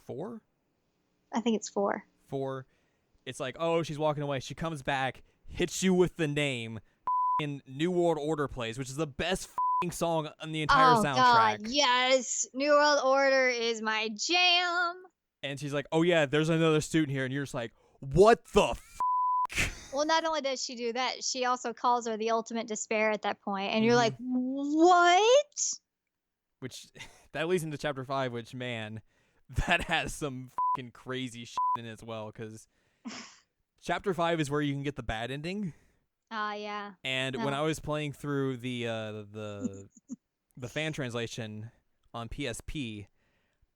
4? I think it's 4. 4. It's like, oh, she's walking away. She comes back, hits you with the name, and New World Order plays, which is the best song on the entire soundtrack. God, yes. New World Order is my jam. And she's like, oh yeah, there's another student here. And you're just like, what the Well, not only does she do that, she also calls her the ultimate despair at that point. And you're like, what? Which, that leads into chapter 5, which, man, that has some fucking crazy shit in it as well. Because chapter 5 is where you can get the bad ending. Yeah. And when I was playing through the fan translation on PSP,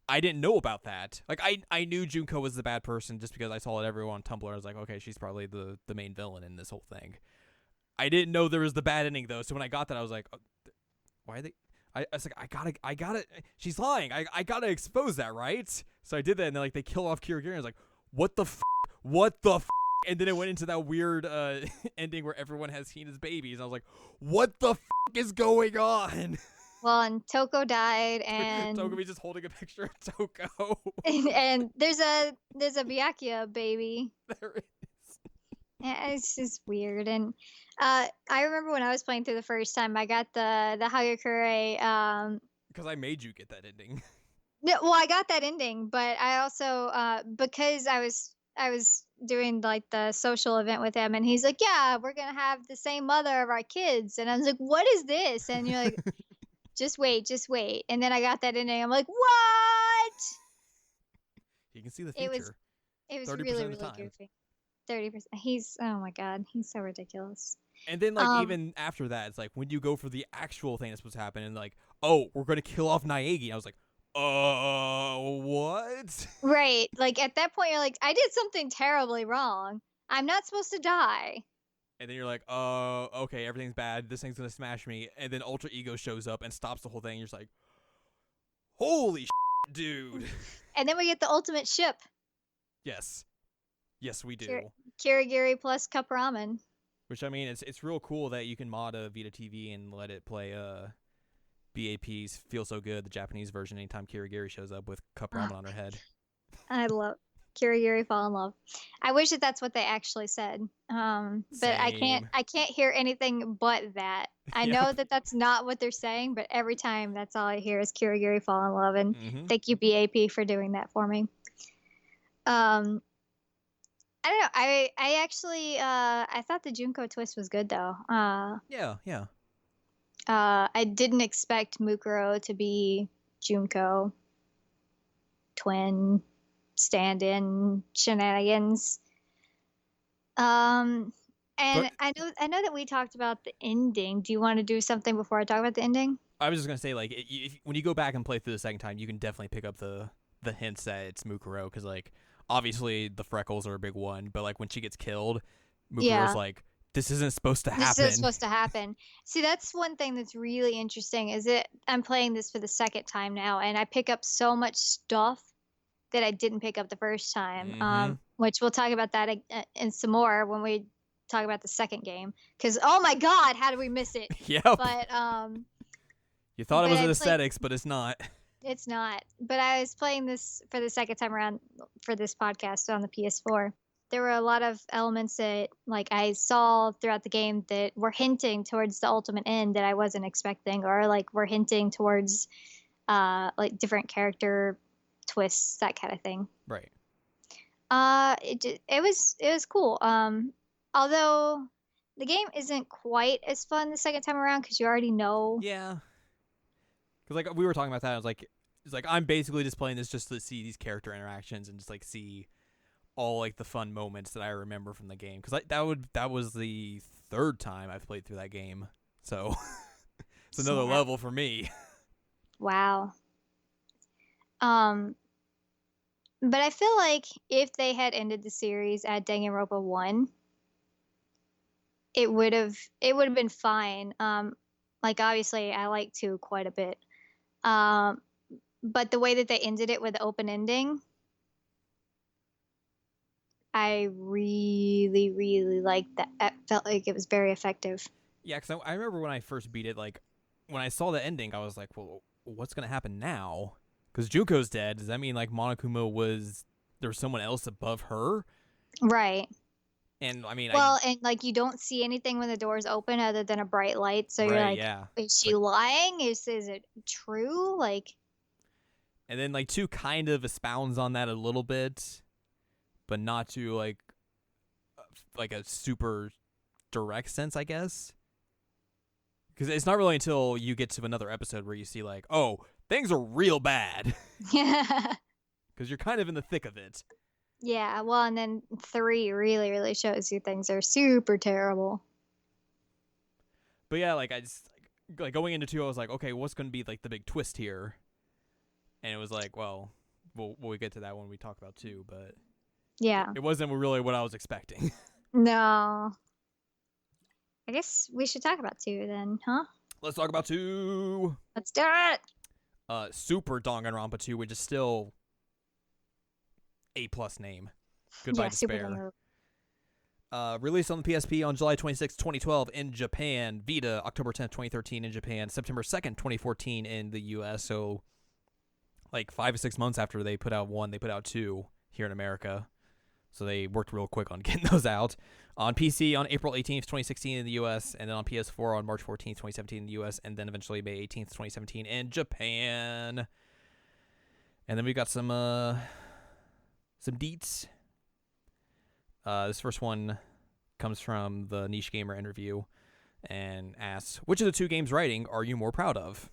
I didn't know about that. Like, I knew Junko was the bad person just because I saw it everywhere on Tumblr. I was like, okay, she's probably the main villain in this whole thing. I didn't know there was the bad ending, though. So when I got that, I was like, oh, why are they... I was like, I gotta... She's lying. I gotta expose that, right? So I did that, and then, like, they kill off Kirigiri, and I was like, what the What the And then it went into that weird ending where everyone has Hina's babies. And I was like, what the is going on? Well, and Toko died, and Tokomi's just holding a picture of Toko. and there's a Byakuya baby. There is. Yeah, it's just weird. And I remember when I was playing through the first time, I got the Hagakure. Because I made you get that ending. No, well, I got that ending, but I also because I was doing like the social event with him, and he's like, yeah, we're gonna have the same mother of our kids, and I was like, what is this? And you're like, just wait, and then I got that ending. I'm like, what? You can see the future. It was really, really goofy. 30%. Oh my god, he's so ridiculous. And then like even after that, it's like when you go for the actual thing that's supposed to happen, and like, oh, we're gonna kill off Naegi. I was like, what? Right. Like at that point, you're like, I did something terribly wrong. I'm not supposed to die. And then you're like, oh, okay, everything's bad. This thing's gonna smash me. And then Ultra Ego shows up and stops the whole thing. You're just like, holy shit, dude. And then we get the ultimate ship. Yes. Yes, we do. Kirigiri plus cup ramen. Which, I mean, it's real cool that you can mod a Vita TV and let it play BAP's Feel So Good, the Japanese version, anytime Kirigiri shows up with cup ramen on her head. I love Kirigiri Fall in Love. I wish that that's what they actually said. But I can't hear anything but that. I know that that's not what they're saying, but every time that's all I hear is Kirigiri Fall in Love, and thank you BAP for doing that for me. I don't know. I actually I thought the Junko twist was good though. Yeah. I didn't expect Mukuro to be Junko. Twin stand-in shenanigans. And I know that we talked about the ending. Do you want to do something before I talk about the ending? I was just gonna say, like, when you go back and play through the second time, you can definitely pick up the hints that it's Mukuro, because, like, obviously the freckles are a big one, but, like, when she gets killed, Mukuro's like, this isn't supposed to happen. This isn't supposed to happen. See, that's one thing that's really interesting, is that I'm playing this for the second time now, and I pick up so much stuff that I didn't pick up the first time, which we'll talk about that and some more when we talk about the second game. Because, oh my god, how did we miss it? Yep. But, you thought it was an aesthetics, but it's not. It's not. But I was playing this for the second time around for this podcast on the PS4. There were a lot of elements that, like, I saw throughout the game that were hinting towards the ultimate end that I wasn't expecting, or, like, were hinting towards, like, different character twists, that kind of thing. Right. It was cool. Although the game isn't quite as fun the second time around because you already know. Yeah. Because, like, we were talking about that. I was like, it's like, I'm basically just playing this just to see these character interactions and just, like, see all, like, the fun moments that I remember from the game. Because that was the third time I've played through that game. So it's another level for me. Wow. But I feel like if they had ended the series at Danganronpa 1, it would have been fine. Like, obviously I like 2 quite a bit. But the way that they ended it with the open ending, I really, really liked that. I felt like it was very effective. Yeah, because I remember when I first beat it, like, when I saw the ending, I was like, well, what's going to happen now? Because Junko's dead. Does that mean, like, Monokuma there's someone else above her? Right. And, I mean... and, like, you don't see anything when the doors open other than a bright light, so you're like, is she lying? Is it true? Like... And then, like, 2 kind of expounds on that a little bit, but not to, like a super direct sense, I guess. Because it's not really until you get to another episode where you see, like, oh, things are real bad. Yeah. Because you're kind of in the thick of it. Yeah, well, and then 3 really, really shows you things are super terrible. But yeah, like, I just, like going into 2, I was like, okay, what's going to be, like, the big twist here? And it was like, well, we'll get to that when we talk about 2, but... Yeah. It wasn't really what I was expecting. No. I guess we should talk about 2 then, huh? Let's talk about 2. Let's do it. Super Danganronpa 2, which is still A+ name. Goodbye Despair. Released on the PSP on July 26, 2012 in Japan. Vita, October 10th, 2013 in Japan. September 2nd, 2014 in the US. So, like, 5 or 6 months after they put out 1, they put out 2 here in America. So they worked real quick on getting those out. On PC on April 18th, 2016 in the US, and then on PS4 on March 14th, 2017 in the US, and then eventually May 18th, 2017 in Japan. And then we got some deets. This first one comes from the Niche Gamer interview and asks, which of the 2 games writing are you more proud of?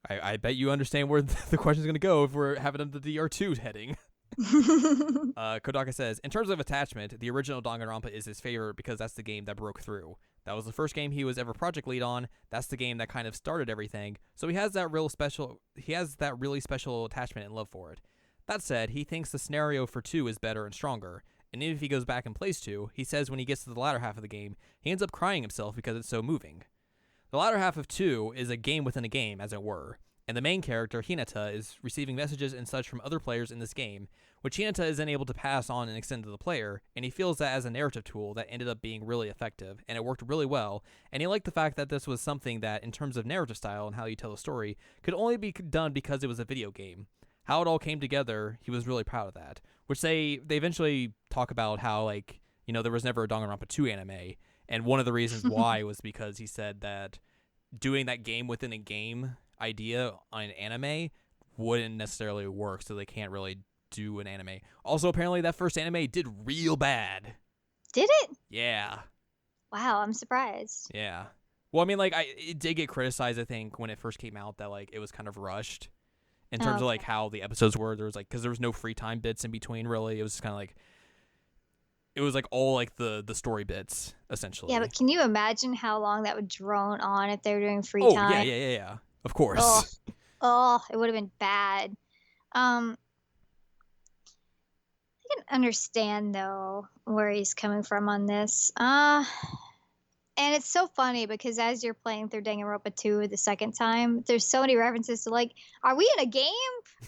I bet you understand where the question's going to go if we're having the DR2 heading. Kodaka says, in terms of attachment, the original Danganronpa is his favorite because that's the game that broke through. That was the first game he was ever project lead on. That's the game that kind of started everything. So he has that really special attachment and love for it. That said, he thinks the scenario for 2 is better and stronger. And even if he goes back and plays 2, he says when he gets to the latter half of the game, he ends up crying himself because it's so moving. The latter half of 2 is a game within a game, as it were. and the main character, Hinata, is receiving messages and such from other players in this game, which Hinata is then able to pass on and extend to the player, and he feels that as a narrative tool that ended up being really effective, and it worked really well, and he liked the fact that this was something that, in terms of narrative style and how you tell a story, could only be done because it was a video game. How it all came together, he was really proud of that, which they eventually talk about how, like, you know, there was never a Danganronpa 2 anime, and one of the reasons why was because he said that doing that game within a game idea on an anime wouldn't necessarily work, so they can't really do an anime. Also, apparently that first anime did real bad. Did it? Yeah. Wow, I'm surprised. Yeah. Well, I mean, like, it did get criticized, I think, when it first came out, that, like, it was kind of rushed in terms of, like, how the episodes were. There was, like, because there was no free time bits in between, really. It was just kind of like, it was like all like the story bits, essentially. Yeah, but can you imagine how long that would drone on if they were doing free time? Oh, yeah. Of course. It would have been bad. I can understand though where he's coming from on this. And it's so funny because as you're playing through Danganronpa 2 the second time, there's so many references to like, are we in a game?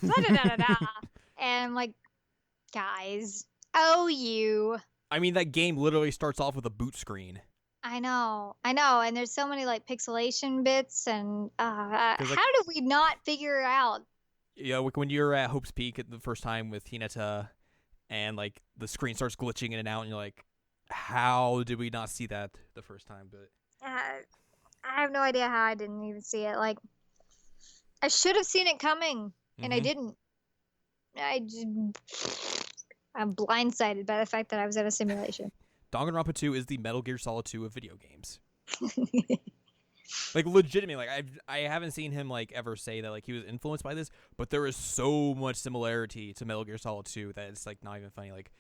Da-da-da-da-da. And I'm like, guys, you. I mean, that game literally starts off with a boot screen. I know, and there's so many like pixelation bits, and how did we not figure it out? Yeah, like when you're at Hope's Peak the first time with Hinata, and like the screen starts glitching in and out, and you're like, how did we not see that the first time? But I have no idea how I didn't even see it. Like, I should have seen it coming, and I didn't. I'm blindsided by the fact that I was in a simulation. Danganronpa 2 is the Metal Gear Solid 2 of video games. Like, legitimately, like, I haven't seen him, like, ever say that, like, he was influenced by this, but there is so much similarity to Metal Gear Solid 2 that it's, like, not even funny. Like,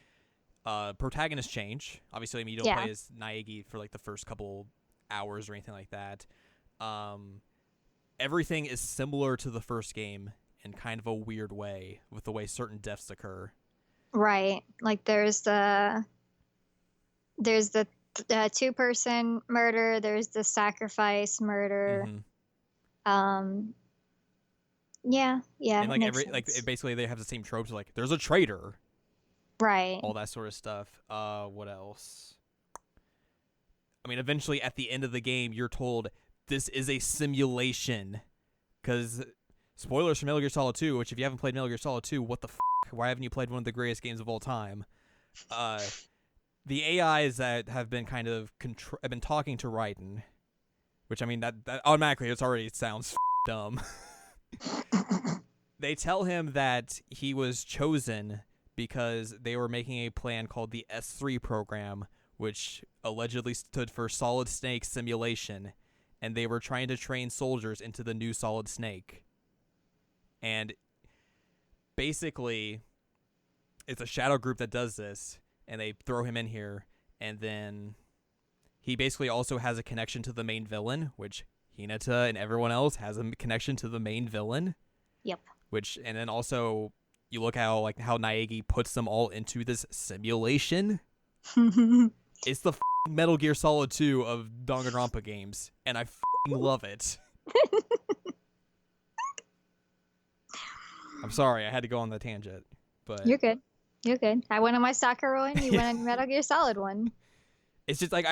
protagonists change. Obviously, I mean, you don't play as Naegi for, like, the first couple hours or anything like that. Everything is similar to the first game in kind of a weird way with the way certain deaths occur. Right. Like there's the two-person murder, there's the sacrifice murder. Yeah. And like basically they have the same tropes, like there's a traitor. Right. All that sort of stuff. What else? I mean, eventually at the end of the game you're told this is a simulation, cuz spoilers for Metal Gear Solid 2, which if you haven't played Metal Gear Solid 2, what the why haven't you played one of the greatest games of all time? The AIs that have been kind of have been talking to Raiden, which I mean that automatically it sounds dumb. They tell him that he was chosen because they were making a plan called the S3 program, which allegedly stood for Solid Snake Simulation, and they were trying to train soldiers into the new Solid Snake. And basically, it's a shadow group that does this, and they throw him in here, and then he basically also has a connection to the main villain, which Hinata and everyone else has a connection to the main villain. Yep. And then also, you look how Naegi puts them all into this simulation. It's the Metal Gear Solid 2 of Danganronpa games, and I love it. I'm sorry, I had to go on the tangent, but You're good. I went on my Sakura one, you went on Metal Gear Solid one. It's just like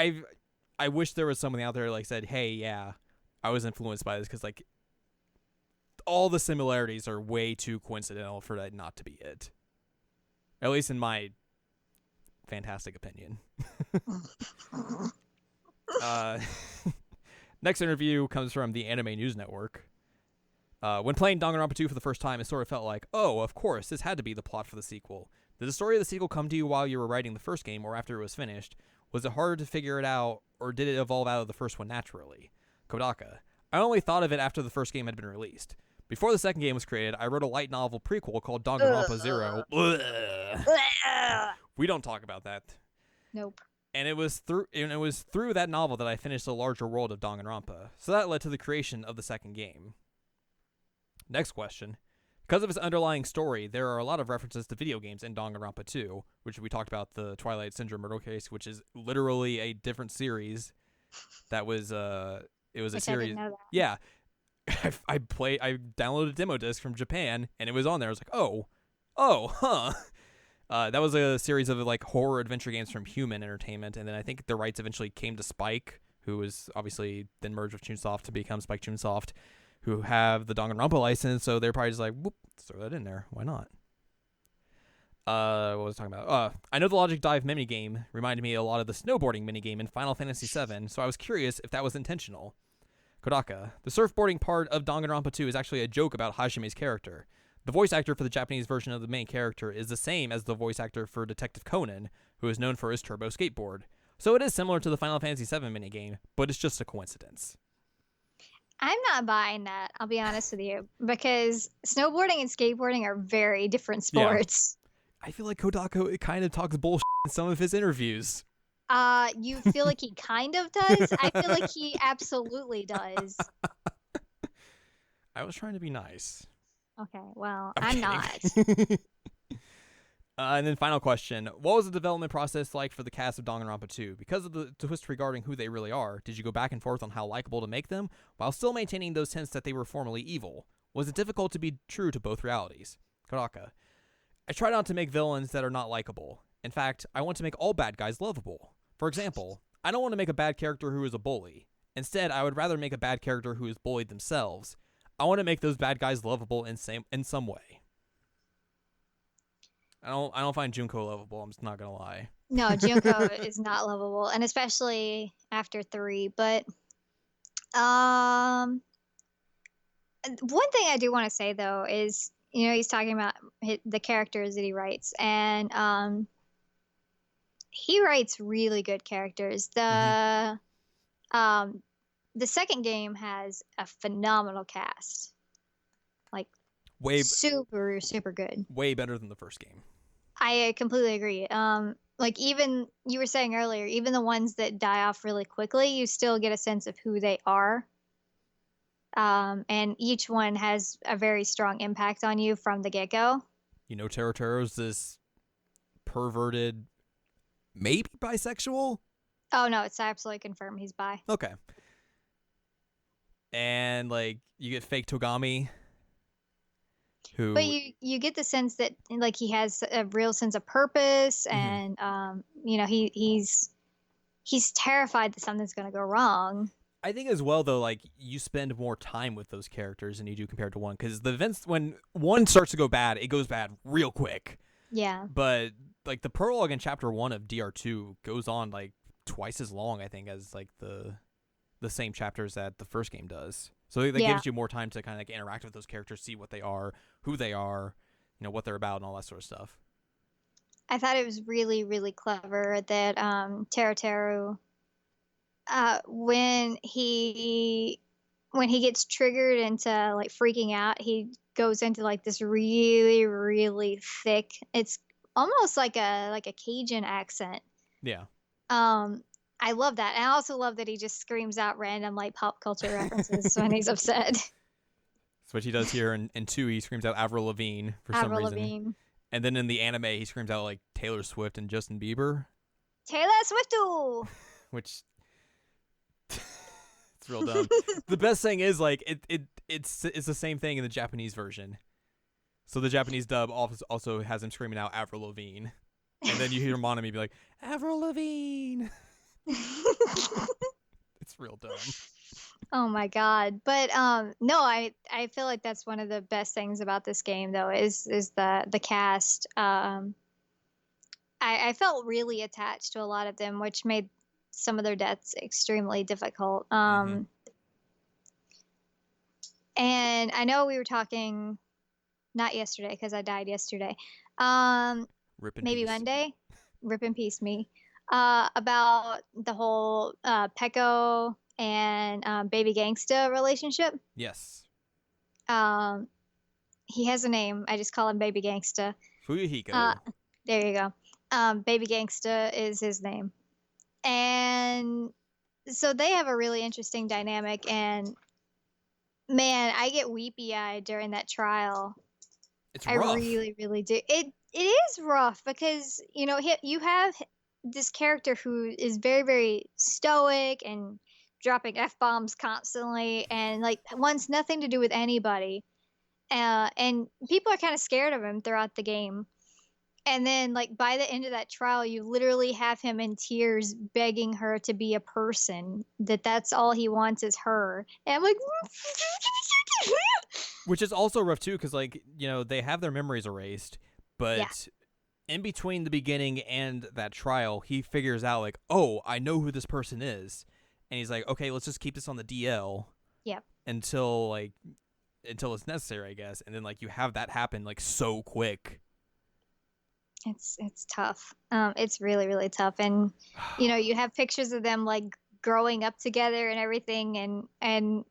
I wish there was someone out there like said, "Hey, yeah, I was influenced by this," because like all the similarities are way too coincidental for that not to be it. At least in my fantastic opinion. Next interview comes from the Anime News Network. When playing Danganronpa 2 for the first time, it sort of felt like, oh, of course, this had to be the plot for the sequel. Did the story of the sequel come to you while you were writing the first game or after it was finished? Was it hard to figure it out, or did it evolve out of the first one naturally? Kodaka: I only thought of it after the first game had been released. Before the second game was created, I wrote a light novel prequel called Danganronpa Zero. We don't talk about that. Nope. And it was through that novel that I finished the larger world of Danganronpa. So that led to the creation of the second game. Next question. Because of its underlying story, there are a lot of references to video games in Danganronpa 2, which we talked about, the Twilight Syndrome murder case, which is literally a different series. That was it was a series. I didn't know that. Yeah. I downloaded a demo disc from Japan, and it was on there. I was like, huh. That was a series of like horror adventure games from Human Entertainment, and then I think the rights eventually came to Spike, who was obviously then merged with Chunsoft to become Spike Chunsoft, who have the Danganronpa license. So they're probably just like, whoop, throw that in there. Why not? What was I talking about? I know the Logic Dive minigame reminded me a lot of the snowboarding minigame in Final Fantasy VII, so I was curious if that was intentional. Kodaka, the surfboarding part of Danganronpa 2 is actually a joke about Hajime's character. The voice actor for the Japanese version of the main character is the same as the voice actor for Detective Conan, who is known for his turbo skateboard. So it is similar to the Final Fantasy VII minigame, but it's just a coincidence. I'm not buying that, I'll be honest with you, because snowboarding and skateboarding are very different sports. Yeah. I feel like Kodaka kind of talks bullshit in some of his interviews. You feel like he kind of does? I feel like he absolutely does. I was trying to be nice. Okay, well, I'm not. And then final question. What was the development process like for the cast of Danganronpa 2? Because of the twist regarding who they really are, did you go back and forth on how likable to make them, while still maintaining those hints that they were formerly evil? Was it difficult to be true to both realities? Kodaka, I try not to make villains that are not likable. In fact, I want to make all bad guys lovable. For example, I don't want to make a bad character who is a bully. Instead, I would rather make a bad character who is bullied themselves. I want to make those bad guys lovable in some way. I don't find Junko lovable. I'm just not gonna lie. No, Junko is not lovable, and especially after 3. But one thing I do want to say though is, he's talking about the characters that he writes, and he writes really good characters. The second game has a phenomenal cast, like super good, way better than the first game. I completely agree. Like, even you were saying earlier, even the ones that die off really quickly, you still get a sense of who they are. And each one has a very strong impact on you from the get-go. Terutero's this perverted, maybe bisexual? Oh, no, it's absolutely confirmed he's bi. Okay. And, like, you get fake Togami, who... But you get the sense that, like, he has a real sense of purpose, and, he's terrified that something's going to go wrong. I think as well, though, like, you spend more time with those characters than you do compared to one, because the events, when one starts to go bad, it goes bad real quick. Yeah. But, like, the prologue in Chapter 1 of DR2 goes on, like, twice as long, I think, as, like, the same chapters that the first game does. So that gives you more time to kind of, like, interact with those characters, see what they are, who they are, what they're about, and all that sort of stuff. I thought it was really, really clever that Teruteru, when he gets triggered into, like, freaking out, he goes into, like, this really, really thick, it's almost like a Cajun accent. Yeah. I love that. And I also love that he just screams out random, like, pop culture references when he's upset. That's what he does here in 2. He screams out Avril Lavigne for some reason. Lavigne. And then in the anime, he screams out, like, Taylor Swift and Justin Bieber. Taylor Swiftu! Which... it's real dumb. The best thing is, like, it's the same thing in the Japanese version. So the Japanese dub also has him screaming out Avril Lavigne. And then you hear Monami be like, Avril Lavigne! It's real dumb. Oh my god. But no, I feel like that's one of the best things about this game, though, is the cast. I felt really attached to a lot of them, which made some of their deaths extremely difficult. And I know we were talking, not yesterday because I died yesterday, maybe Monday, rip in peace me, about the whole Peko and Baby Gangsta relationship. Yes. He has a name. I just call him Baby Gangsta. Fuyuhiko. There you go. Baby Gangsta is his name. And so they have a really interesting dynamic, and man, I get weepy-eyed during that trial. It's rough. I really, really do. It is rough because, you have this character who is very, very stoic and dropping F-bombs constantly and like wants nothing to do with anybody. And people are kind of scared of him throughout the game. And then, like, by the end of that trial, you literally have him in tears begging her to be a person, that's all he wants is her. And I'm like, Which is also rough, too, because, like, you know, they have their memories erased, but yeah. in between the beginning and that trial, he figures out, like, oh, I know who this person is. And he's like, okay, let's just keep this on the DL. Yep. Until it's necessary, I guess. And then, like, you have that happen, like, so quick. It's tough. It's really, really tough. And, you know, you have pictures of them, like, growing up together and everything. And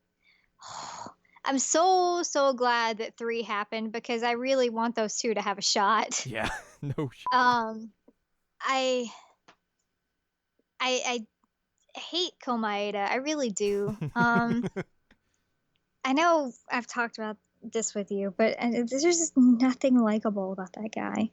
I'm so, so glad that 3 happened because I really want those 2 to have a shot. Yeah, no shit. I hate Komaeda. I really do. I know I've talked about this with you, but there's just nothing likable about that guy.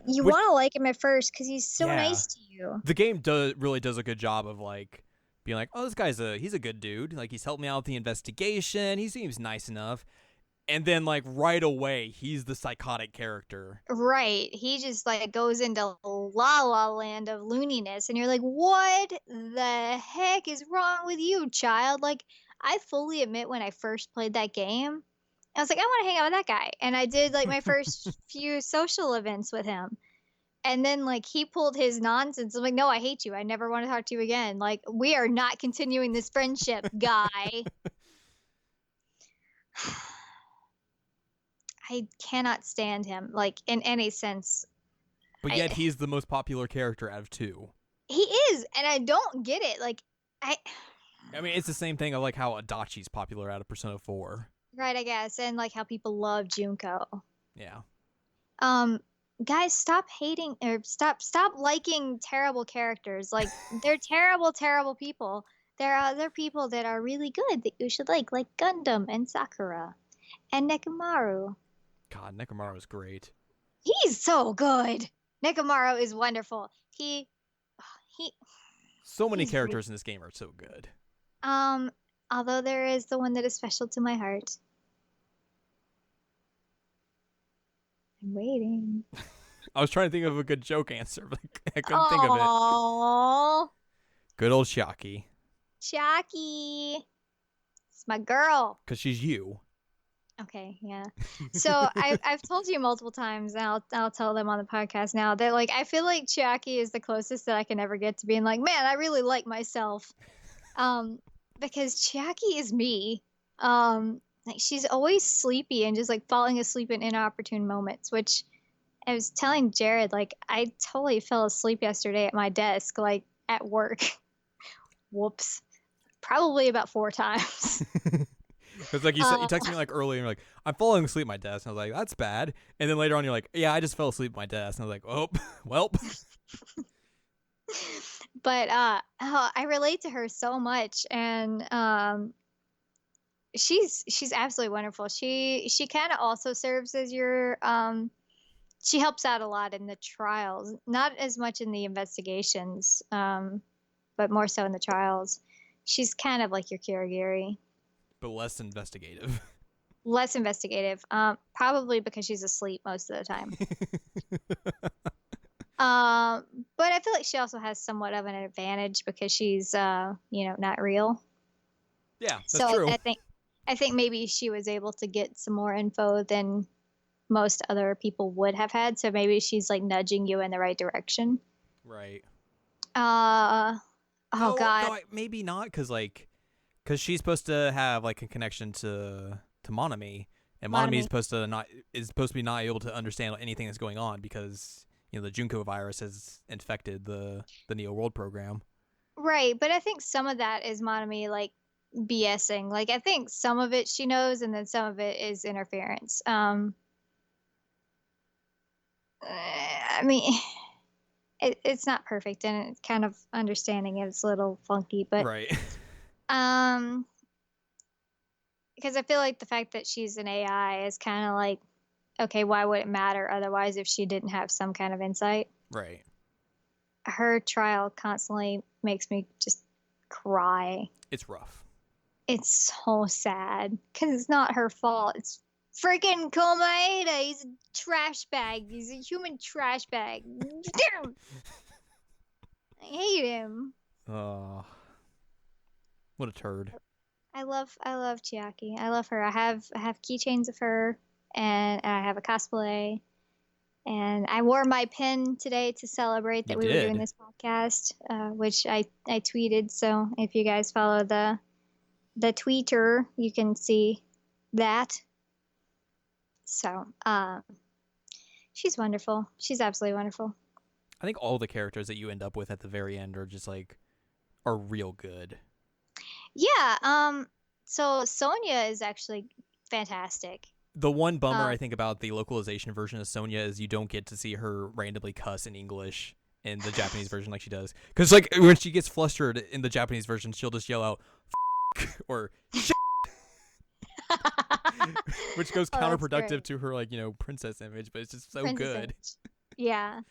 You want to like him at first because he's so nice to you. The game really does a good job of like being like, oh, this guy's he's a good dude. Like he's helped me out with the investigation. He seems nice enough. And then like right away, he's the psychotic character. Right. He just like goes into la la land of looniness, and you're like, what the heck is wrong with you, child? Like, I fully admit when I first played that game, I was like, I want to hang out with that guy. And I did like my first few social events with him. And then like he pulled his nonsense. I'm like, no, I hate you. I never want to talk to you again. Like, we are not continuing this friendship, guy. I cannot stand him, like, in any sense. But yet he's the most popular character out of 2. He is, and I don't get it. Like, I mean, it's the same thing of like how Adachi's popular out of Persona 4. Right, I guess, and like how people love Junko. Yeah. Guys, stop hating or stop liking terrible characters. Like, they're terrible, terrible people. There are other people that are really good that you should like Gundam and Sakura and Nekomaru. God, Nekomaru is great. He's so good. Nekomaru is wonderful. So many characters in this game are so good. Although there is the one that is special to my heart. I'm waiting. I was trying to think of a good joke answer, but I couldn't think of it. Good old Shaki. Shaki. It's my girl. Because she's you. Okay, yeah. So I've told you multiple times, and I'll tell them on the podcast now that like I feel like Chiaki is the closest that I can ever get to being like, man, I really like myself, because Chiaki is me. Like she's always sleepy and just like falling asleep in inopportune moments. Which I was telling Jared, like I totally fell asleep yesterday at my desk, like at work. Whoops, probably about 4 times. Because like you said, you texted me like earlier, and you're like, I'm falling asleep at my desk. And I was like, that's bad. And then later on, you're like, yeah, I just fell asleep at my desk. And I was like, oh, well. But I relate to her so much, and she's absolutely wonderful. She kind of also serves as your she helps out a lot in the trials, not as much in the investigations, but more so in the trials. She's kind of like your Kirigiri. But less investigative. Less investigative. Probably because she's asleep most of the time. But I feel like she also has somewhat of an advantage because she's, not real. Yeah, that's true. I think maybe she was able to get some more info than most other people would have had. So maybe she's like nudging you in the right direction. Right. God. No, maybe not, because she's supposed to have like a connection to Monami, and Monami is supposed to be not able to understand anything that's going on because the Junko virus has infected the Neo World program. Right, but I think some of that is Monami like BSing. Like I think some of it she knows, and then some of it is interference. I mean, it's not perfect, and it's kind of understanding it. It's a little funky, but right. Because I feel like the fact that she's an AI is kind of like, okay, why would it matter otherwise if she didn't have some kind of insight? Right. Her trial constantly makes me just cry. It's rough. It's so sad because it's not her fault. It's freaking Komaeda. He's a trash bag. He's a human trash bag. Damn! I hate him. Oh, what a turd. I love Chiaki. I love her. I have keychains of her, and I have a cosplay. And I wore my pin today to celebrate that we were doing this podcast, which I tweeted. So if you guys follow the tweeter, you can see that. So she's wonderful. She's absolutely wonderful. I think all the characters that you end up with at the very end are just like are real good. Yeah. So Sonya is actually fantastic. The one bummer I think about the localization version of Sonya is you don't get to see her randomly cuss in English in the Japanese version like she does. Because like when she gets flustered in the Japanese version, she'll just yell out "F**k" or "shit," which goes counterproductive to her like princess image. But it's just so good. Yeah.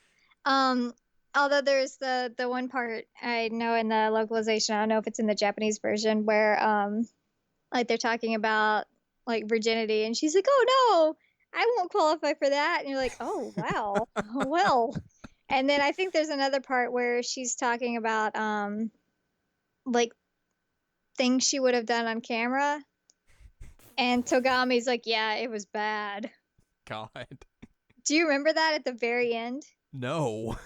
Although there's the one part I know in the localization, I don't know if it's in the Japanese version, where like they're talking about like virginity, and she's like, "Oh no, I won't qualify for that," and you're like, "Oh wow, well." And then I think there's another part where she's talking about like things she would have done on camera, and Togami's like, "Yeah, it was bad." God. Do you remember that at the very end? No.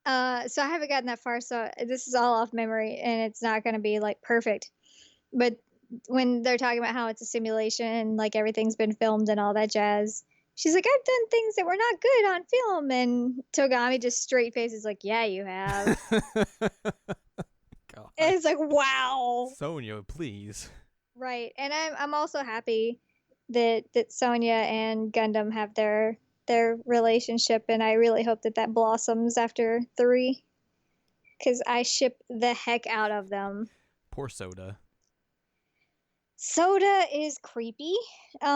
So I haven't gotten that far, so this is all off memory, and it's not going to be like perfect. But when they're talking about how it's a simulation and like everything's been filmed and all that jazz, she's like, "I've done things that were not good on film," and Togami just straight face is like, "Yeah, you have." God. And it's like, wow. Sonya, please. Right, and I'm also happy that Sonya and Gundam have their relationship, and I really hope that blossoms after 3, because I ship the heck out of them. Poor Soda. Soda is creepy.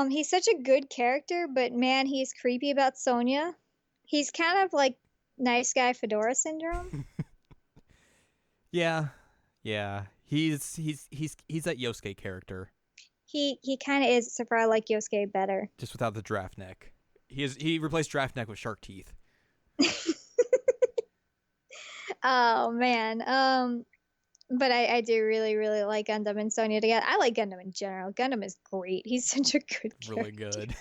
He's such a good character, but man, he's creepy about Sonya. He's kind of like nice guy Fedora syndrome. Yeah. He's that Yosuke character. He kind of is, except for I like Yosuke better. Just without the giraffe neck. He replaced giraffe neck with shark teeth. Oh man. But I do really, really like Gundam and Sonya together. I like Gundam in general. Gundam is great. He's such a good character. Really good.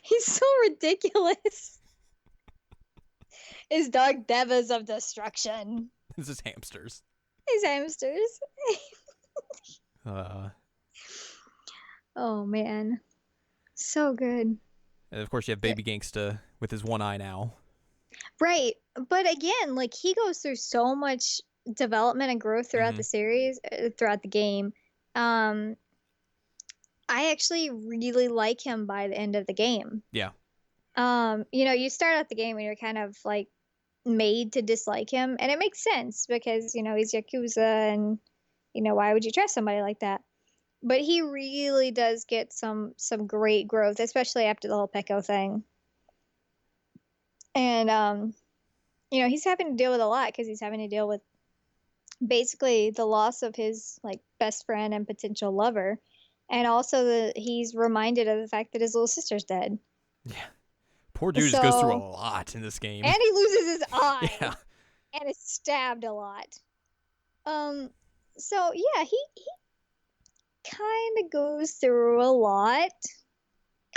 He's so ridiculous. His dark devas of destruction. This is hamsters. His hamsters. Oh man. So good. And of course you have Baby Gangsta with his one eye now. Right. But again, like he goes through so much development and growth throughout the series, throughout the game. I actually really like him by the end of the game. Yeah. You start out the game and you're kind of like made to dislike him, and it makes sense because he's Yakuza, and why would you trust somebody like that? But he really does get some great growth, especially after the whole Peko thing. And he's having to deal with a lot because he's having to deal with basically the loss of his like best friend and potential lover, and also he's reminded of the fact that his little sister's dead. Yeah. Poor dude just goes through a lot in this game. And he loses his eye. Yeah. And is stabbed a lot. So yeah, he kind of goes through a lot.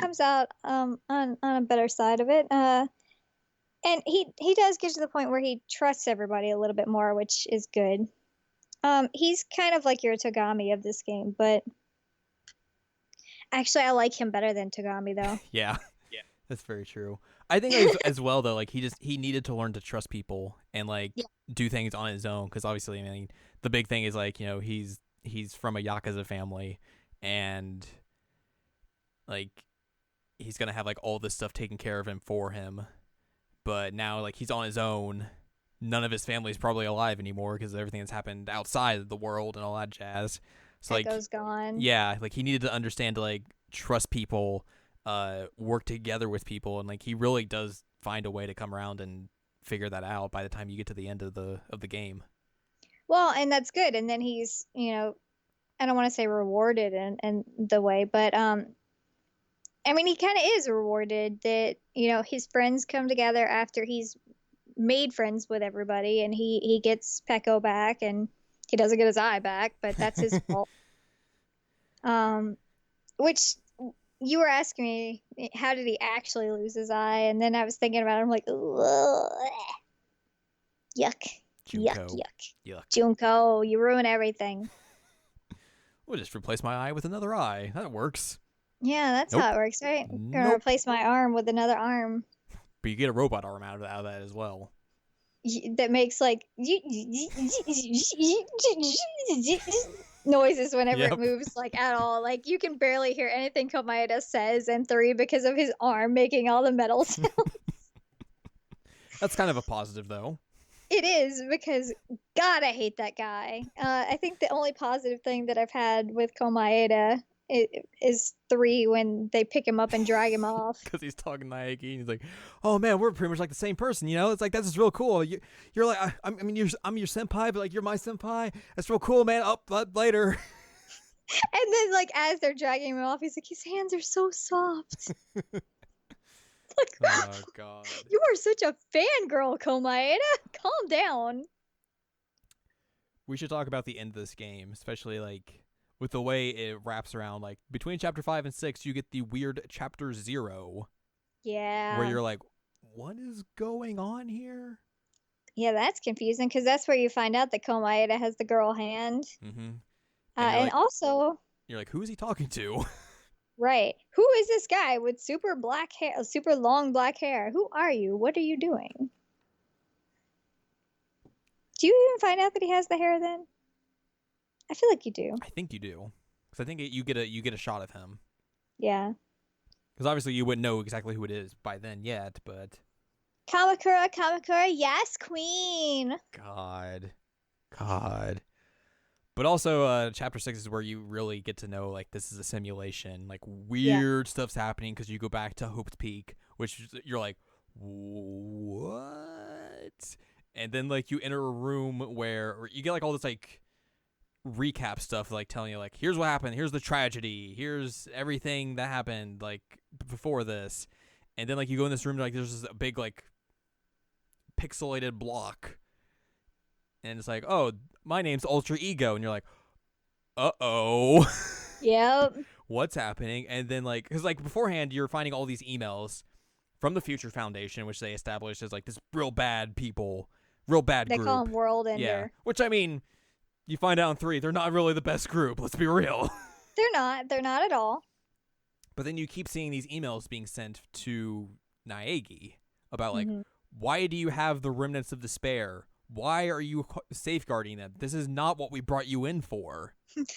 Comes out on a better side of it. And he does get to the point where he trusts everybody a little bit more, which is good. He's kind of like your Togami of this game, but actually I like him better than Togami though. Yeah. That's very true. I think as well though, like he needed to learn to trust people and like do things on his own, because obviously, I mean, the big thing is like he's from a Yakuza family, and like he's gonna have like all this stuff taken care of him for him, but now like he's on his own. None of his family's probably alive anymore because of everything that's happened outside of the world and all that jazz. So like Echo's gone. Yeah, like he needed to understand to like trust people. Work together with people, and like he really does find a way to come around and figure that out by the time you get to the end of the game. Well, and that's good. And then he's, I don't want to say rewarded in the way, but I mean, he kind of is rewarded that, his friends come together after he's made friends with everybody, and he gets Pecco back, and he doesn't get his eye back, but that's his fault. Which you were asking me, how did he actually lose his eye? And then I was thinking about it. I'm like, ugh, yuck, Junko. yuck. Junko, you ruin everything. We'll just replace my eye with another eye. That works. Yeah, that's how it works, right? Gonna replace my arm with another arm. But you get a robot arm out of that as well. That makes like noises whenever it moves, like at all. Like you can barely hear anything Komaeda says in 3 because of his arm making all the metal sounds. That's kind of a positive, though. It is, because God, I hate that guy. I think the only positive thing that I've had with Komaeda is 3 when they pick him up and drag him off. Because he's talking to Naegi, and he's like, "Oh man, we're pretty much like the same person, you know? It's like that's just real cool. You're like, I'm your senpai, but like you're my senpai. That's real cool, man. Up later." And then, like, as they're dragging him off, he's like, "His hands are so soft." Like, oh God, you are such a fangirl, Komaeda. Calm down. We should talk about the end of this game, especially like with the way it wraps around. Like between chapter 5 and 6, you get the weird chapter 0. Yeah. Where you're like, what is going on here? Yeah, that's confusing, because that's where you find out that Komaeda has the girl hand. Mm-hmm. And like, also, you're like, who is he talking to? Right. Who is this guy with super long black hair? Who are you? What are you doing? Do you even find out that he has the hair then? I feel like you do. I think you do, because I think you get a shot of him. Yeah. Because obviously you wouldn't know exactly who it is by then yet, but Kamakura, yes, queen. God. But also, chapter 6 is where you really get to know, like, this is a simulation. Like, weird stuff's happening because you go back to Hope's Peak, which you're like, what? And then, like, you enter a room where you get, like, all this, like, recap stuff, like, telling you, like, here's what happened, here's the tragedy, here's everything that happened, like, before this. And then, like, you go in this room, like, there's this big, like, pixelated block. And it's like, oh, my name's Ultra Ego. And you're like, uh-oh. Yep. What's happening? And then, like, because, like, beforehand, you're finding all these emails from the Future Foundation, which they established as, like, this real bad people, real bad group. They call them World Ender. Yeah. Which, I mean, you find out in 3, they're not really the best group. Let's be real. They're not. They're not at all. But then you keep seeing these emails being sent to Naegi about, like, why do you have the remnants of despair? Why are you safeguarding them? This is not what we brought you in for.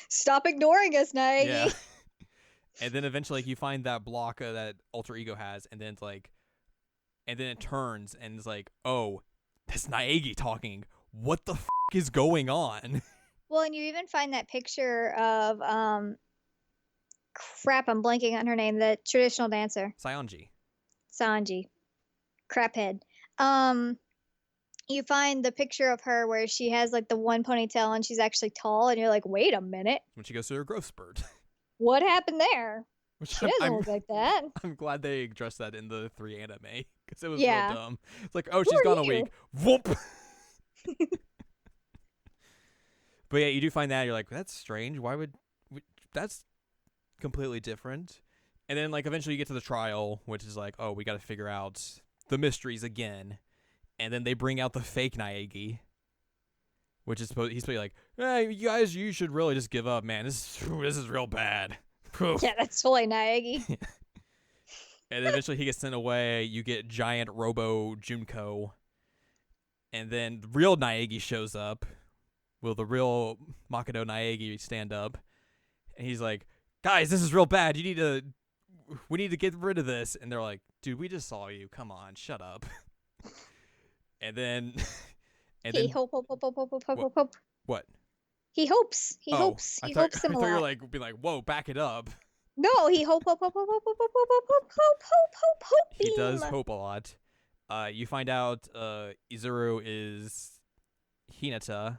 Stop ignoring us, Naegi. Yeah. And then eventually, like, you find that block that Ultra Ego has, and then it's like, and then it turns, and it's like, oh, that's Naegi talking. What the f*** is going on? Well, and you even find that picture of, crap, I'm blanking on her name, the traditional dancer. Sanji. Craphead. You find the picture of her where she has, like, the one ponytail and she's actually tall, and you're like, wait a minute. When she goes through her growth spurt. What happened there? She doesn't look like that. I'm glad they addressed that in the 3 anime, because it was real dumb. It's like, oh, she's gone a week. Whoop! But yeah, you do find that, you're like, that's strange. Why would... That's completely different. And then, like, eventually you get to the trial, which is like, oh, we got to figure out the mysteries again. And then they bring out the fake Naegi, which is supposed. He's supposed to be like, hey, you guys, you should really just give up, man. This is real bad. Yeah, that's fully Naegi. And eventually he gets sent away. You get giant Robo Junko, and then the real Naegi shows up. Will the real Makoto Naegi stand up? And he's like, guys, this is real bad. We need to get rid of this. And they're like, dude, we just saw you. Come on, shut up. And then, Hope. What? He hopes. He hopes him a lot. I thought you were like, be like, whoa, back it up. No, he hope. He does hope a lot. You find out Izuru is Hinata,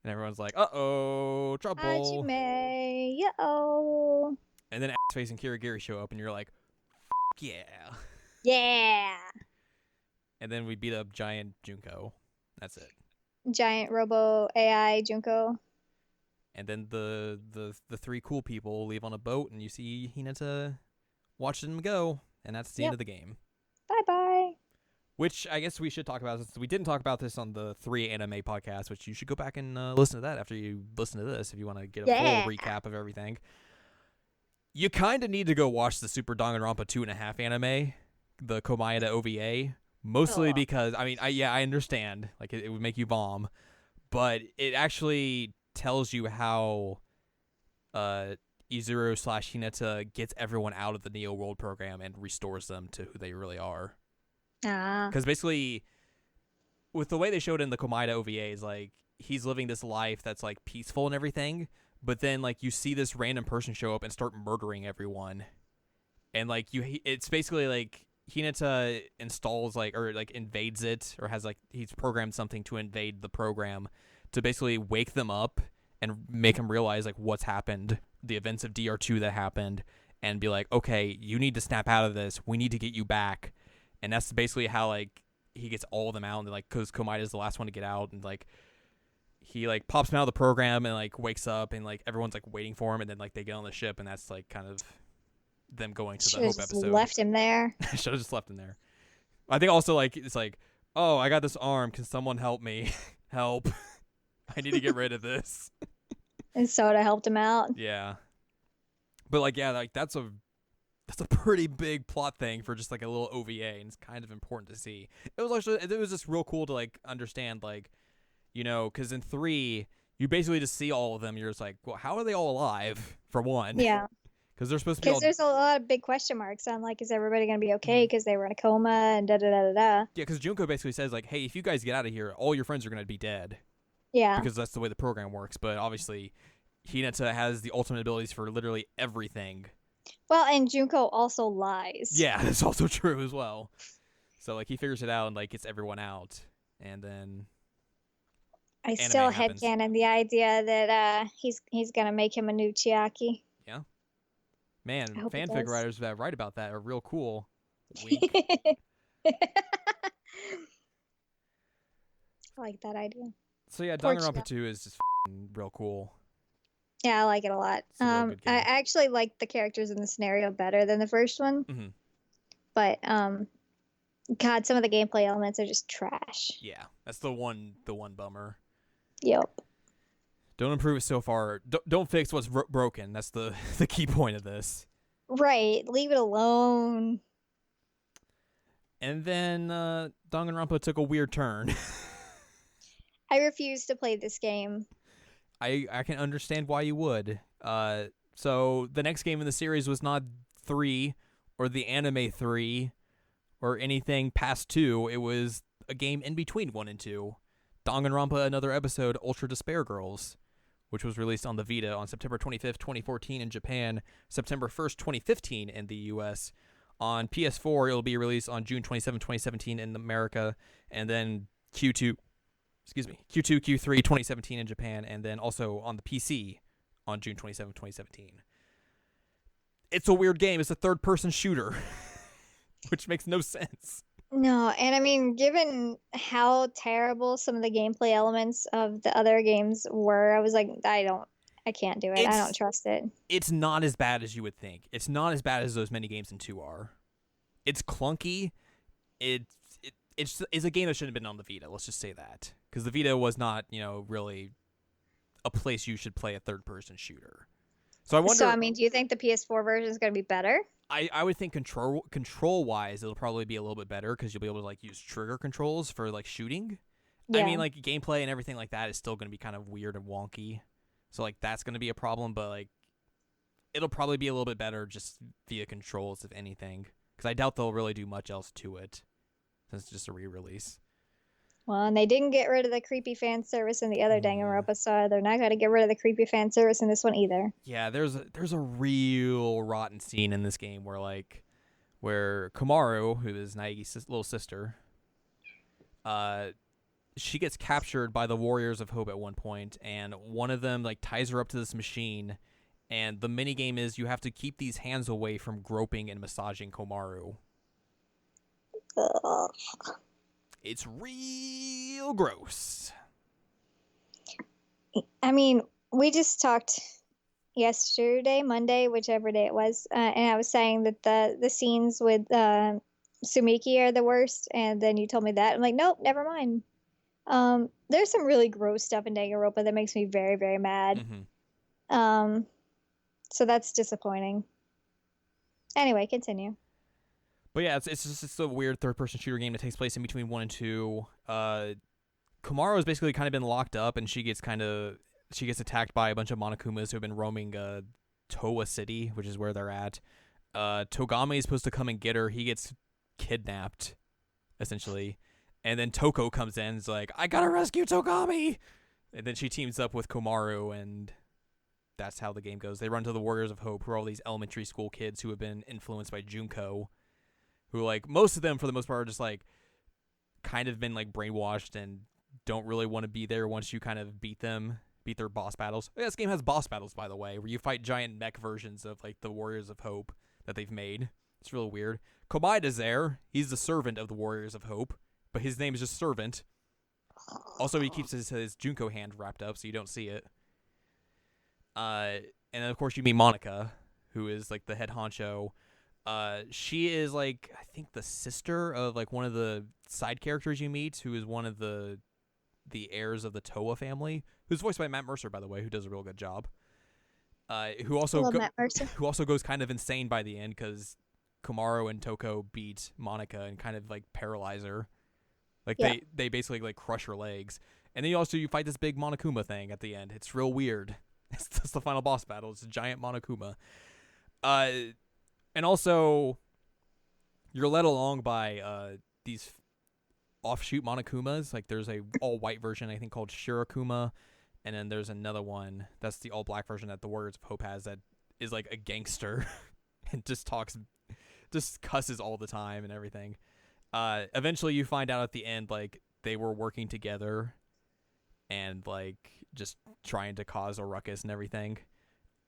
And everyone's like, uh-oh, trouble. Hajime, yo. And then Ass-Face and Kirigiri show up, and you're like, yeah. Yeah. And then we beat up giant Junko. That's it. Giant robo AI Junko. And then the three cool people leave on a boat, and you see Hinata watch them go, and that's the end of the game. Bye-bye. Which I guess we should talk about. We didn't talk about this on the 3 anime podcast, which you should go back and listen to that after you listen to this if you want to get a full recap of everything. You kind of need to go watch the Super Danganronpa 2.5 anime, the Komayada OVA, mostly because, I mean, I understand. Like, it would make you vom, but it actually tells you how Izuru/Hinata gets everyone out of the Neo World program and restores them to who they really are. Because basically, with the way they showed it in the Komayada OVA, is like he's living this life that's like peaceful and everything, but then like you see this random person show up and start murdering everyone, and like it's basically like Hinata installs or invades it, or has like he's programmed something to invade the program to basically wake them up and make them realize like what's happened, the events of DR2 that happened, and be like, okay, you need to snap out of this. We need to get you back. And that's basically how, like, he gets all of them out, and, like, because Komayda's the last one to get out, and, like, he, like, pops them out of the program and, like, wakes up, and, like, everyone's, like, waiting for him, and then, like, they get on the ship, and that's, like, kind of them going to the Hope episode. Should've left him there. Should have just left him there. I think also, like, it's like, oh, I got this arm. Can someone help me? Help. I need to get rid of this. And Soda helped him out. Yeah. But, like, yeah, like, that's a pretty big plot thing for just like a little OVA, and it's kind of important to see. It was just real cool to like understand, like, you know, because in 3 you basically just see all of them. You're just like, well, how are they all alive? For one, yeah, because they're supposed to be. Because there's a lot of big question marks on like, is everybody gonna be okay? Because they were in a coma and da da da da da. Yeah, because Junko basically says like, hey, if you guys get out of here, all your friends are gonna be dead. Yeah, because that's the way the program works. But obviously, Hinata has the ultimate abilities for literally everything. Well, and Junko also lies. Yeah, that's also true as well. So, like, he figures it out and, like, gets everyone out. And then I still headcanon the idea that he's going to make him a new Chiaki. Yeah. Man, fanfic writers that write about that are real cool. Wink. I like that idea. So, yeah, Danganronpa 2 is just real cool. Yeah, I like it a lot. I actually like the characters in the scenario better than the first one. Mm-hmm. But God, some of the gameplay elements are just trash. Yeah, that's the one bummer. Yep. Don't improve it so far. Don't fix what's broken. That's the key point of this. Right. Leave it alone. And then Danganronpa took a weird turn. I refuse to play this game. I can understand why you would. So the next game in the series was not 3 or the anime 3 or anything past 2. It was a game in between 1 and 2. Danganronpa Another Episode Ultra Despair Girls, which was released on the Vita on September 25th, 2014 in Japan, September 1st, 2015 in the US. On PS4, it'll be released on June 27, 2017 in America, and then Q2, Q3 2017 in Japan, and then also on the PC on June 27, 2017. It's a weird game. It's a third-person shooter, which makes no sense. No, and I mean, given how terrible some of the gameplay elements of the other games were, I was like, I can't do it. I don't trust it. It's not as bad as you would think. It's not as bad as those many games in 2 are. It's clunky. It's a game that shouldn't have been on the Vita. Let's just say that. Because the Vita was not, really a place you should play a third-person shooter. So I wonder. So, I mean, do you think the PS4 version is going to be better? I would think control-wise, it'll probably be a little bit better because you'll be able to, like, use trigger controls for, like, shooting. Yeah. I mean, like, gameplay and everything like that is still going to be kind of weird and wonky. So, like, that's going to be a problem, but, like, it'll probably be a little bit better just via controls, if anything. Because I doubt they'll really do much else to it, since it's just a re-release. Well, and they didn't get rid of the creepy fan service in the other Danganronpa, so they're not going to get rid of the creepy fan service in this one either. Yeah, there's a real rotten scene in this game where Komaru, who is Naegi's little sister, she gets captured by the Warriors of Hope at one point, and one of them like ties her up to this machine. And the mini game is you have to keep these hands away from groping and massaging Komaru. Ugh. It's real gross. I mean, we just talked yesterday, Monday, whichever day it was, and I was saying that the scenes with Sumiki are the worst, and then you told me that. I'm like, nope, never mind. There's some really gross stuff in Danganronpa that makes me very, very mad. Mm-hmm. So that's disappointing. Anyway, continue. But yeah, it's a weird third-person shooter game that takes place in between 1 and 2. Komaru has basically kind of been locked up, and she gets attacked by a bunch of Monokumas who have been roaming Towa City, which is where they're at. Togami is supposed to come and get her. He gets kidnapped, essentially. And then Toko comes in and is like, I gotta rescue Togami! And then she teams up with Komaru, and that's how the game goes. They run to the Warriors of Hope, who are all these elementary school kids who have been influenced by Junko, who, like, most of them, for the most part, are just, like, kind of been, like, brainwashed and don't really want to be there once you kind of beat their boss battles. Yeah, this game has boss battles, by the way, where you fight giant mech versions of, like, the Warriors of Hope that they've made. It's really weird. Komaida's there. He's the servant of the Warriors of Hope, but his name is just Servant. Also, he keeps his Junko hand wrapped up so you don't see it. And then, of course, you meet Monica, who is, like, the head honcho. She is, like, I think the sister of, like, one of the side characters you meet, who is one of the heirs of the Toa family, who's voiced by Matt Mercer, by the way, who does a real good job. Who also goes kind of insane by the end because Komaru and Toko beat Monica and kind of, like, paralyze her. Like, yeah. They basically, like, crush her legs. And then you fight this big Monokuma thing at the end. It's real weird. That's the final boss battle. It's a giant Monokuma. And also, you're led along by these offshoot Monokumas. Like, there's a all-white version, I think, called Shirakuma. And then there's another one that's the all-black version that the Warriors of Hope has that is, like, a gangster and just cusses all the time and everything. Eventually, you find out at the end, like, they were working together and, like, just trying to cause a ruckus and everything.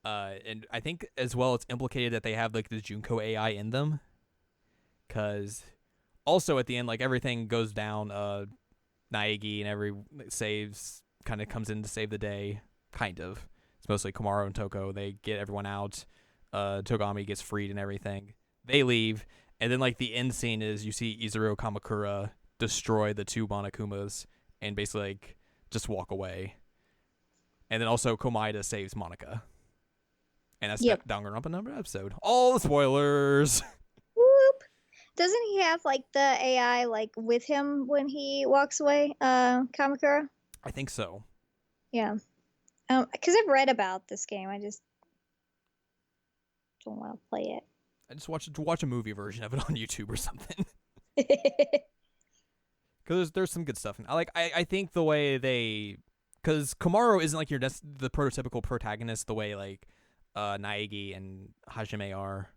And I think as well it's implicated that they have, like, the Junko AI in them. Because also at the end, like, everything goes down. Naegi and every saves kind of comes in to save the day. Kind of. It's mostly Komaru and Toko. They get everyone out. Togami gets freed and everything. They leave. And then, like, the end scene is you see Izuru Kamakura destroy the two Monokumas and basically, like, just walk away. And then also Komaida saves Monica. And that's Danganronpa Another episode. All the spoilers. Whoop. Doesn't he have, like, the AI, like, with him when he walks away, Kamakura? I think so. Yeah. Because I've read about this game. I just don't want to play it. I just watch a movie version of it on YouTube or something. Because there's some good stuff. I think the way because Komaru isn't, like, the prototypical protagonist the way, like, Naegi and Hajime are,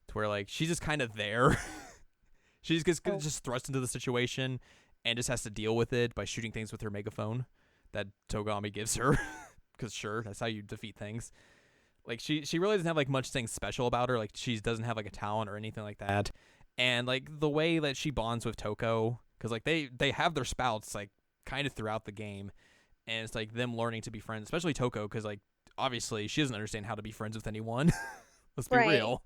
to where, like, she's just kind of there. She just gets just thrust into the situation and just has to deal with it by shooting things with her megaphone that Togami gives her. Because sure, that's how you defeat things. Like, she really doesn't have, like, much thing special about her. Like, she doesn't have, like, a talent or anything like that. And, like, the way that she bonds with Toko, because, like, they have their spouts, like, kind of throughout the game. And it's, like, them learning to be friends, especially Toko, because, like, obviously she doesn't understand how to be friends with anyone. Let's be real.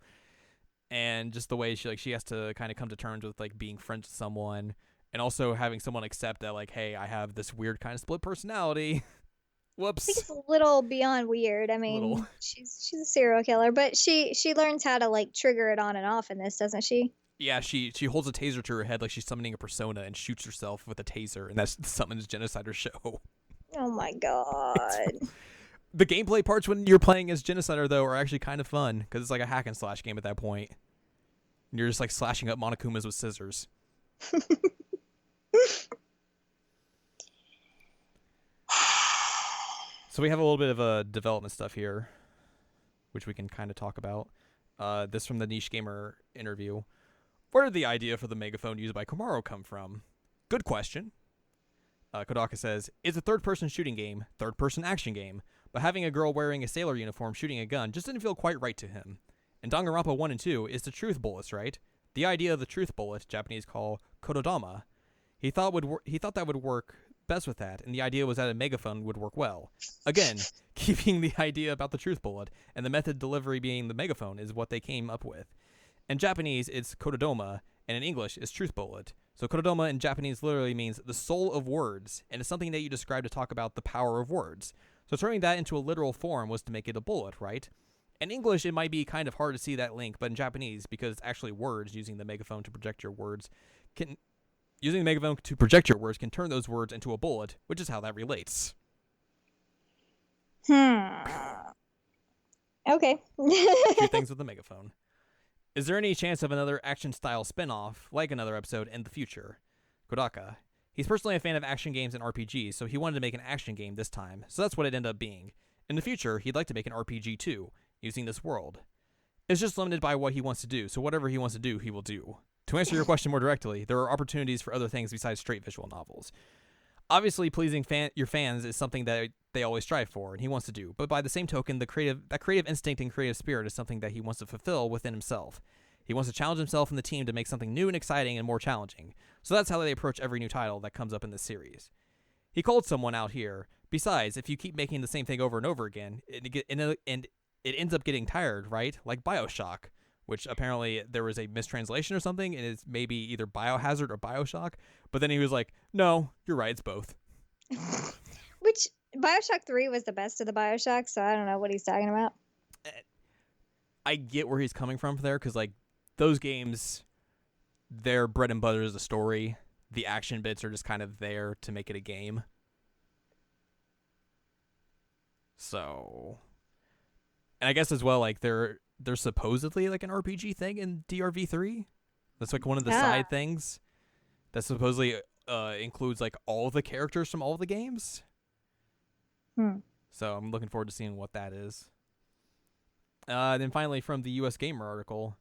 And just the way she has to kind of come to terms with, like, being friends with someone, and also having someone accept that, like, hey, I have this weird kind of split personality. Whoops. I think it's a little beyond weird. I mean, she's a serial killer, but she learns how to, like, trigger it on and off in this, doesn't she? Yeah, she holds a taser to her head like she's summoning a persona and shoots herself with a taser, and that's summons Genocider show. Oh my god. The gameplay parts when you're playing as Genocider, though, are actually kind of fun, because it's like a hack and slash game at that point. And you're just, like, slashing up Monokumas with scissors. So we have a little bit of development stuff here, which we can kind of talk about. This from the Niche Gamer interview. Where did the idea for the megaphone used by Komaru come from? Good question. Kodaka says, it's a third-person shooting game, third-person action game, but having a girl wearing a sailor uniform shooting a gun just didn't feel quite right to him. And Danganronpa 1 and 2 is the truth bullets, right? The idea of the truth bullet, Japanese call kododama, he thought that would work best with that, and the idea was that a megaphone would work well. Again, keeping the idea about the truth bullet, and the method delivery being the megaphone is what they came up with. In Japanese, it's kododoma, and in English, it's truth bullet. So kododoma in Japanese literally means the soul of words, and it's something that you describe to talk about the power of words. So turning that into a literal form was to make it a bullet, right? In English, it might be kind of hard to see that link, but in Japanese, because it's actually words, using the megaphone to project your words, can turn those words into a bullet, which is how that relates. Okay. Shoot things with a megaphone. Is there any chance of another action-style spin-off, like Another Episode, in the future? Kodaka. He's personally a fan of action games and RPGs, so he wanted to make an action game this time, so that's what it ended up being. In the future, he'd like to make an RPG too, using this world. It's just limited by what he wants to do, so whatever he wants to do, he will do. To answer your question more directly, there are opportunities for other things besides straight visual novels. Obviously, pleasing your fans is something that they always strive for, and he wants to do. But by the same token, that creative instinct and creative spirit is something that he wants to fulfill within himself. He wants to challenge himself and the team to make something new and exciting and more challenging. So that's how they approach every new title that comes up in this series. He called someone out here. Besides, if you keep making the same thing over and over again, it ends up getting tired, right? Like BioShock, which apparently there was a mistranslation or something, and it's maybe either Biohazard or BioShock. But then he was like, no, you're right, it's both. Which, BioShock 3 was the best of the BioShock, so I don't know what he's talking about. I get where he's coming from there, because, like, those games, their bread and butter is the story. The action bits are just kind of there to make it a game. So, and I guess as well, like, there's supposedly, like, an RPG thing in DRV3. That's, like, one of the side things that supposedly includes, like, all the characters from all the games. So I'm looking forward to seeing what that is. Then finally, from the US Gamer article,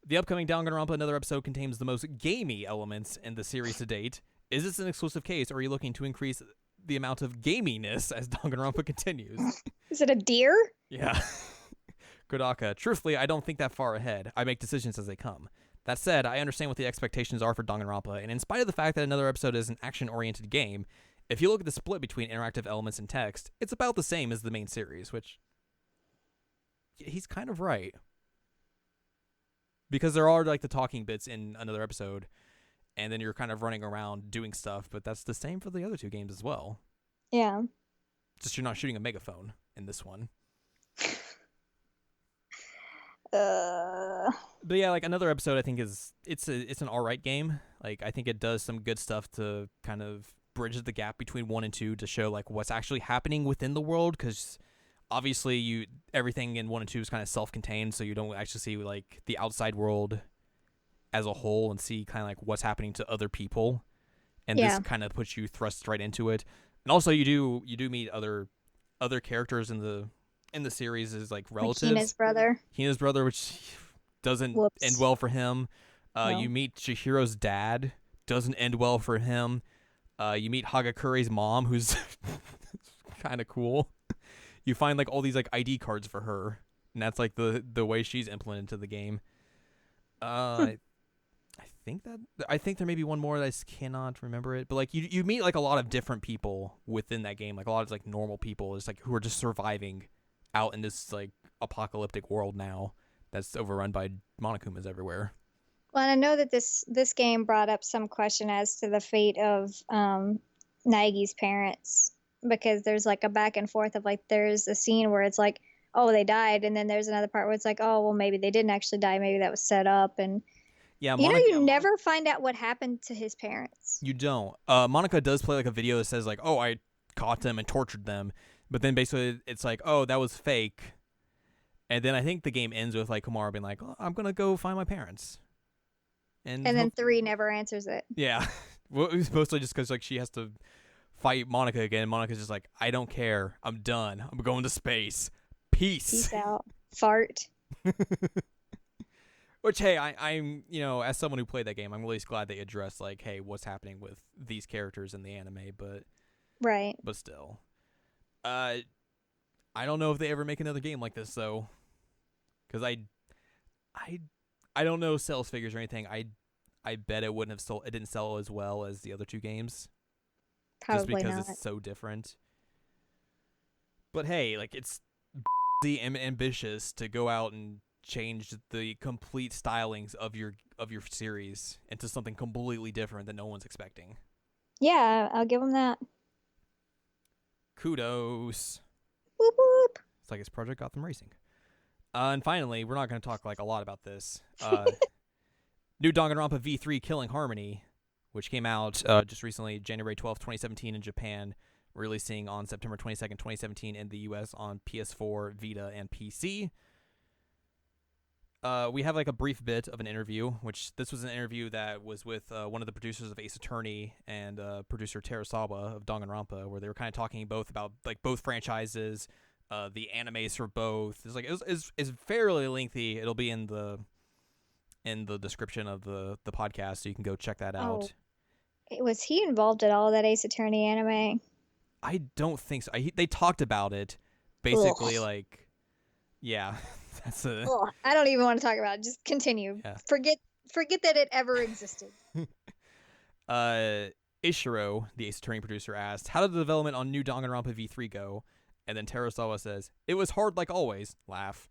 the upcoming Danganronpa Another Episode contains the most gamey elements in the series to date. Is this an exclusive case, or are you looking to increase the amount of gaminess as Danganronpa continues? Is it a deer? Yeah. Kodaka. Truthfully, I don't think that far ahead. I make decisions as they come. That said, I understand what the expectations are for Danganronpa, and in spite of the fact that Another Episode is an action-oriented game, if you look at the split between interactive elements and text, it's about the same as the main series, which he's kind of right. Because there are, like, the talking bits in Another Episode, and then you're kind of running around doing stuff, but that's the same for the other two games as well. Yeah. Just you're not shooting a megaphone in this one. Uh, But yeah, like Another Episode, I think it's an alright game. Like I think it does some good stuff to kind of bridge the gap between 1 and 2 to show like what's actually happening within the world, because obviously everything in 1 and 2 is kind of self-contained, so you don't actually see like the outside world as a whole and see kind of like what's happening to other people, and this kind of puts you thrust right into it. And also you do meet other characters in the series as like relatives. like Hina's brother, which doesn't end well for him. No. You meet Chihiro's dad, doesn't end well for him. You meet Hagakure's mom, who's kind of cool. You find like all these like ID cards for her, and that's like the way she's implemented into the game. I think there may be one more that I just cannot remember it, but like you meet like a lot of different people within that game, like a lot of like normal people, just like who are just surviving out in this like apocalyptic world now that's overrun by Monokumas everywhere. Well, and I know that this game brought up some question as to the fate of Nagi's parents, because there's like a back and forth of like there's a scene where it's like, oh, they died, and then there's another part where it's like, oh, well, maybe they didn't actually die, maybe that was set up. And yeah, you never find out what happened to his parents. You don't. Monica does play like a video that says like, oh, I caught them and tortured them, but then basically it's like, oh, that was fake. And then I think the game ends with like Kumara being like, oh, I'm gonna go find my parents. And then 3 never answers it. Yeah. Well, it was mostly just because like she has to fight Monica again. Monica's just like, I don't care. I'm done. I'm going to space. Peace out. Fart. Which, hey, I'm, as someone who played that game, I'm really glad they addressed, like, hey, what's happening with these characters in the anime, Right. but still. I don't know if they ever make another game like this, though. Because I don't know sales figures or anything. I bet it wouldn't have sold. It didn't sell as well as the other two games, just Probably because not. it's so different. But hey, like it's ambitious to go out and change the complete stylings of your series into something completely different that no one's expecting. Yeah, I'll give them that. Kudos. Whoop whoop. It's like it's Project Gotham Racing. And finally, we're not going to talk like a lot about this. New Danganronpa V3 Killing Harmony, which came out just recently, January 12th, 2017 in Japan, releasing on September 22nd, 2017 in the US on PS4, Vita, and PC. We have like a brief bit of an interview, which this was an interview that was with one of the producers of Ace Attorney and producer Terasawa of Danganronpa, where they were kind of talking both about like both franchises, the animes for both. It's like it's fairly lengthy. It'll be in the description of the podcast, so you can go check that out. Was he involved at all that Ace Attorney anime? I don't think so. They talked about it, basically. Ugh. Like, yeah, that's a. Ugh, I don't even want to talk about it. Just continue. Yeah. Forget that it ever existed. Ishiro, the Ace Attorney producer, asked, "How did the development on New Danganronpa V3 go?" And then Terasawa says, "It was hard like always." Laugh.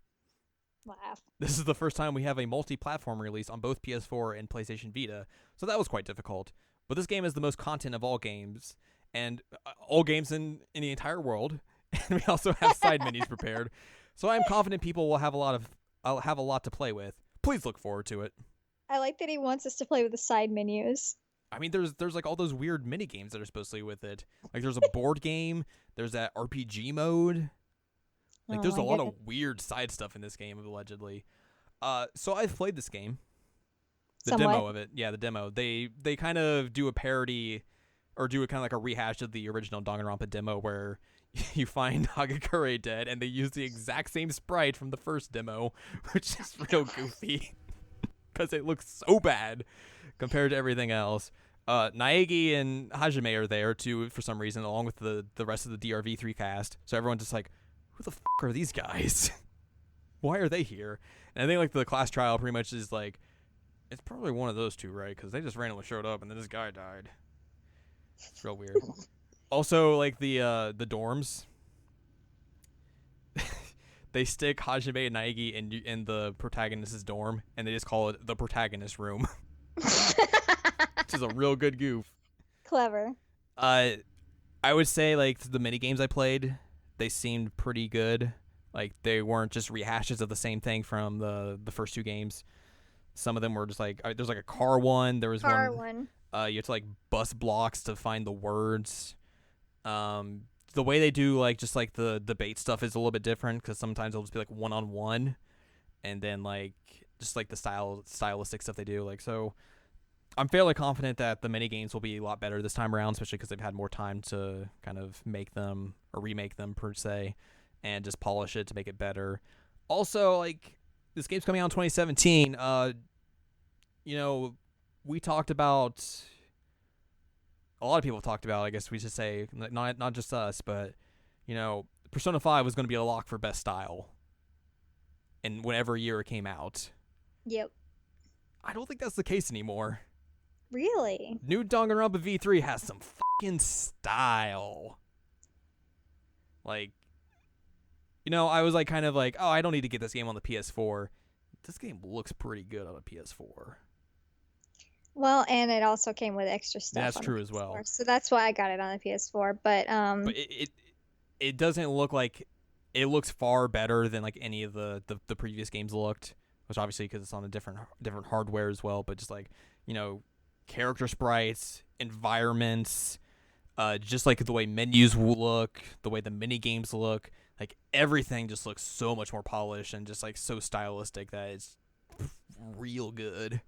This is the first time we have a multi-platform release on both PS4 and PlayStation Vita, so that was quite difficult. But this game is the most content of all games, and all games in the entire world. And we also have side menus prepared, so I'm confident people will have a lot to play with. Please look forward to it. I like that he wants us to play with the side menus. I mean, there's like all those weird mini games that are supposed to be with it. Like there's a board game, there's that RPG mode. Like there's a lot of weird side stuff in this game, allegedly. So I've played this game. The demo of it. Yeah, the demo. They kind of do a parody or do a kind of like a rehash of the original Danganronpa demo where you find Hagakure dead and they use the exact same sprite from the first demo, which is real goofy because it looks so bad compared to everything else. Naegi and Hajime are there too for some reason, along with the rest of the DRV3 cast. So everyone's just like, who the f*** are these guys? Why are they here? And I think like the class trial pretty much is like, it's probably one of those two, right? Because they just randomly showed up and then this guy died. It's real weird. Also, like the dorms, they stick Hajime and Naegi in the protagonist's dorm, and they just call it the protagonist room, which is a real good goof. Clever. I would say like the mini games I played, they seemed pretty good. Like they weren't just rehashes of the same thing from the first two games. Some of them were just like there's like a car one. There was one. You have to like bust blocks to find the words. The way they do like just like the debate stuff is a little bit different because sometimes it'll just be like one-on-one, and then like just like the stylistic stuff they do. Like so, I'm fairly confident that the mini games will be a lot better this time around, especially because they've had more time to kind of make them or remake them per se, and just polish it to make it better. Also, like this game's coming out in 2017. We talked about. A lot of people talked about, I guess we should say, not just us, but, Persona 5 was going to be a lock for best style in whatever year it came out. Yep. I don't think that's the case anymore. Really? New Danganronpa V3 has some fucking style. Like, I was like kind of like, oh, I don't need to get this game on the PS4. This game looks pretty good on a PS4. Well, and it also came with extra stuff. That's true as well. So that's why I got it on the PS4. But it doesn't look like it looks far better than like any of the previous games looked, which obviously because it's on a different hardware as well. But just like character sprites, environments, just like the way menus look, the way the mini games look, like everything just looks so much more polished and just like so stylistic that it's real good.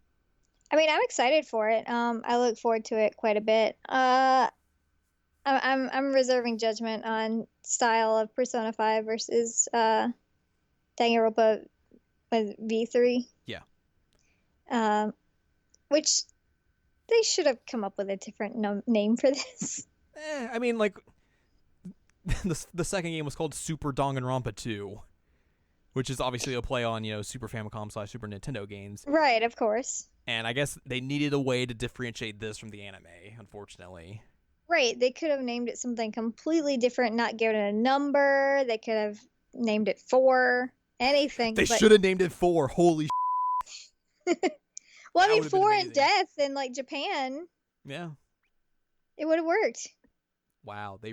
I mean, I'm excited for it. I look forward to it quite a bit. I'm reserving judgment on style of Persona 5 versus Danganronpa V3. Yeah. Which they should have come up with a different name for this. I mean, like, the second game was called Super Danganronpa 2, which is obviously a play on, Super Famicom / Super Nintendo games. Right, of course. And I guess they needed a way to differentiate this from the anime, unfortunately. Right, they could have named it something completely different, not given it a number. They could have named it 4, anything. They should have named it 4. Holy Well, I That mean, would've been 4 and amazing. Death in like Japan, Yeah. it would have worked. Wow, they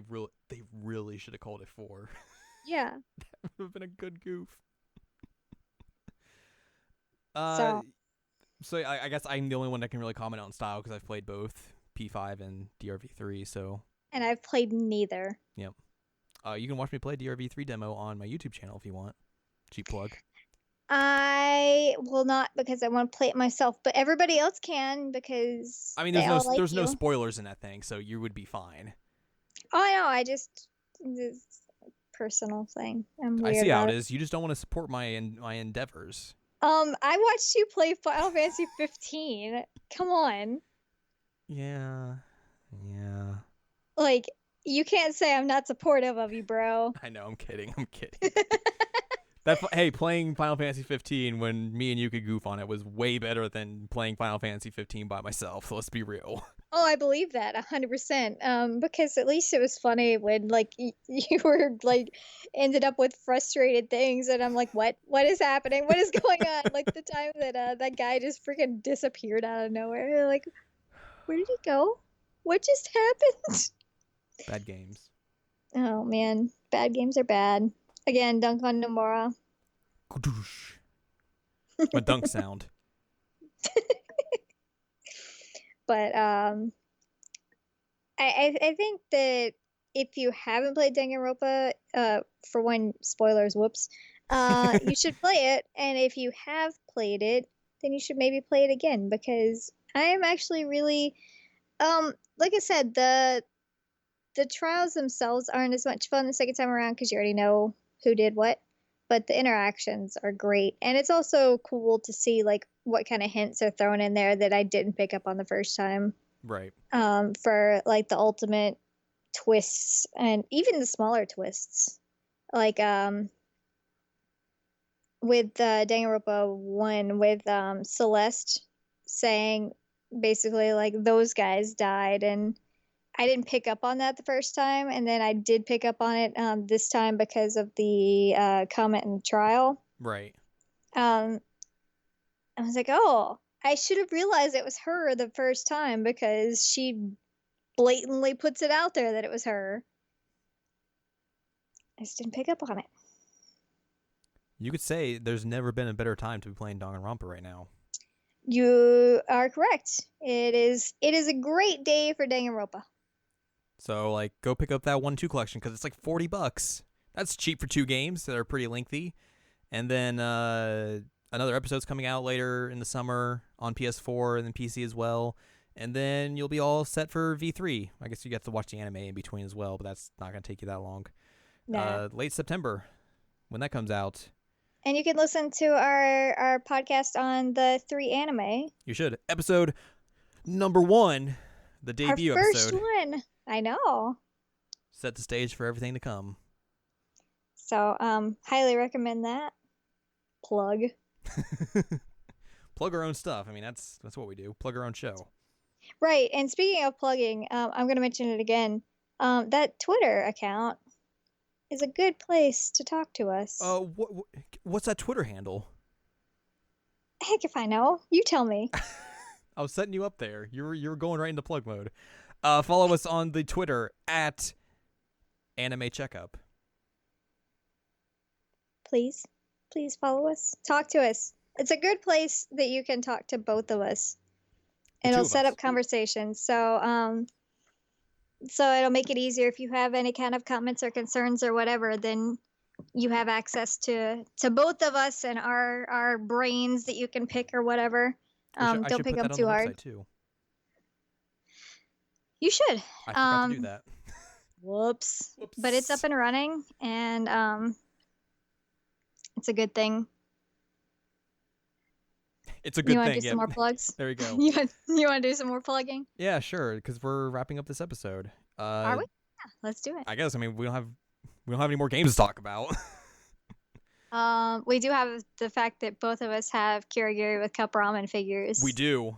really should have called it 4. Yeah. That would have been a good goof. So I guess I'm the only one that can really comment on style because I've played both P5 and DRV3. So and I've played neither. you can watch me play DRV3 demo on my YouTube channel if you want. Cheap plug. I will not because I want to play it myself, but everybody else can because I mean, they all like there's no you. spoilers in that thing, so you would be fine. Oh, I know. It's a personal thing. I'm weird I see how about it is. You just don't want to support my endeavors. I watched you play Final Fantasy 15. Come on. Yeah. Like, you can't say I'm not supportive of you, bro. I know. I'm kidding. Hey, playing Final Fantasy 15 when me and you could goof on it was way better than playing Final Fantasy 15 by myself. So let's be real. Oh, I believe that 100%. Because at least it was funny when like you were like ended up with frustrated things, and I'm like, what is happening? What is going on? Like the time that that guy just freaking disappeared out of nowhere. You're like, where did he go? What just happened? Bad games. Oh man, bad games are bad. Again, dunk on Nomura. Kadoosh. My dunk sound. But I think that if you haven't played Danganronpa, for one, spoilers, whoops, you should play it. And if you have played it, then you should maybe play it again because I am actually really, like I said, the trials themselves aren't as much fun the second time around because you already know who did what, but the interactions are great, and it's also cool to see like what kind of hints are thrown in there that I didn't pick up on the first time. Right. For like the ultimate twists and even the smaller twists, like with Danganronpa 1 with Celeste saying basically like those guys died, and I didn't pick up on that the first time, and then I did pick up on it this time because of the comment in the trial. Right. I was like, oh, I should have realized it was her the first time because she blatantly puts it out there that it was her. I just didn't pick up on it. You could say there's never been a better time to be playing Danganronpa right now. You are correct. It is a great day for Danganronpa. So, like, go pick up that 1-2 collection because it's like $40. That's cheap for 2 games that are pretty lengthy. And then another episode's coming out later in the summer on PS4 and then PC as well. And then you'll be all set for V3. I guess you get to watch the anime in between as well, but that's not going to take you that long. Nah. Late September, when that comes out. And you can listen to our podcast on the 3 anime. You should. Episode number 1, the debut our first episode. One. I know. Set the stage for everything to come. So, highly recommend that. Plug. Plug our own stuff. I mean, that's what we do. Plug our own show. Right. And speaking of plugging, I'm going to mention it again. That Twitter account is a good place to talk to us. What's that Twitter handle? Heck if I know. You tell me. I was setting you up there. You were going right into plug mode. Follow us on the Twitter at Anime Checkup. Please follow us. Talk to us. It's a good place that you can talk to both of us. And it'll set up conversations. So it'll make it easier if you have any kind of comments or concerns or whatever, then you have access to both of us and our brains that you can pick or whatever. Don't pick them too hard. Too. You should. I forgot to do that. Whoops. But it's up and running, and it's a good thing. It's a good You want thing. to do some more plugs? There we go. You want to do some more plugging? Yeah, sure. Because we're wrapping up this episode. Are we? Yeah, let's do it. I guess. I mean, we don't have any more games to talk about. We do have the fact that both of us have Kirigiri with cup ramen figures. We do.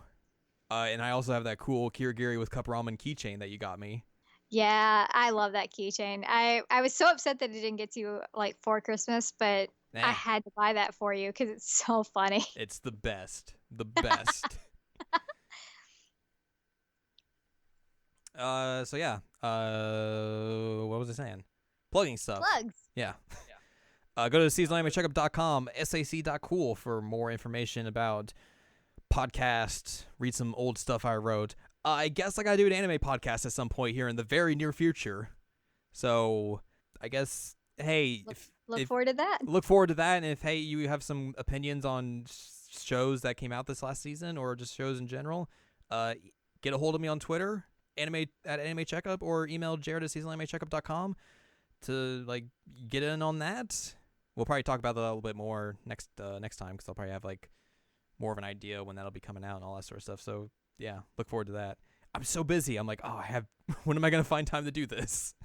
And I also have that cool Kirigiri with cup ramen keychain that you got me. Yeah, I love that keychain. I was so upset that it didn't get to you like for Christmas, but I had to buy that for you because it's so funny. It's the best. The best. So yeah. What was I saying? Plugging stuff. Plugs. Yeah. Go to seasonalanimeCheckup.com, sac.cool for more information about podcasts. Read some old stuff I wrote. I guess I gotta do an anime podcast at some point here in the very near future. So I guess, hey, look forward to that. Look forward to that. And if, hey, you have some opinions on shows that came out this last season or just shows in general, get a hold of me on Twitter, @Anime Checkup, or email jared@seasonalanimeCheckup.com to like get in on that. We'll probably talk about that a little bit more next time because I'll probably have like more of an idea when that'll be coming out and all that sort of stuff. So yeah, look forward to that. I'm so busy. I'm like, when am I gonna find time to do this?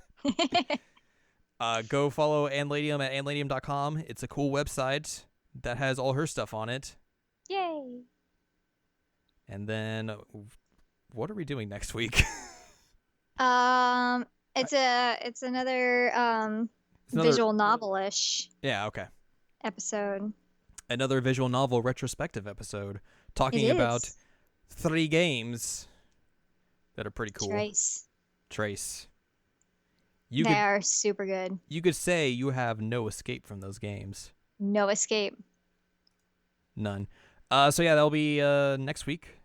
Go follow Anne Ladyem at AnneLadyem.com. It's a cool website that has all her stuff on it. Yay! And then, what are we doing next week? It's another visual novel-ish. Yeah, okay. Episode. Another visual novel retrospective episode talking about 3 games that are pretty cool. Trace. They are super good. You could say you have no escape from those games. No escape. None. So yeah, that'll be next week.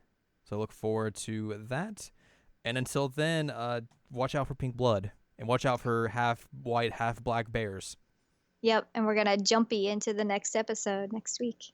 So look forward to that. And until then, watch out for pink blood. And watch out for half white, half black bears. Yep, and we're going to jumpy into the next episode next week.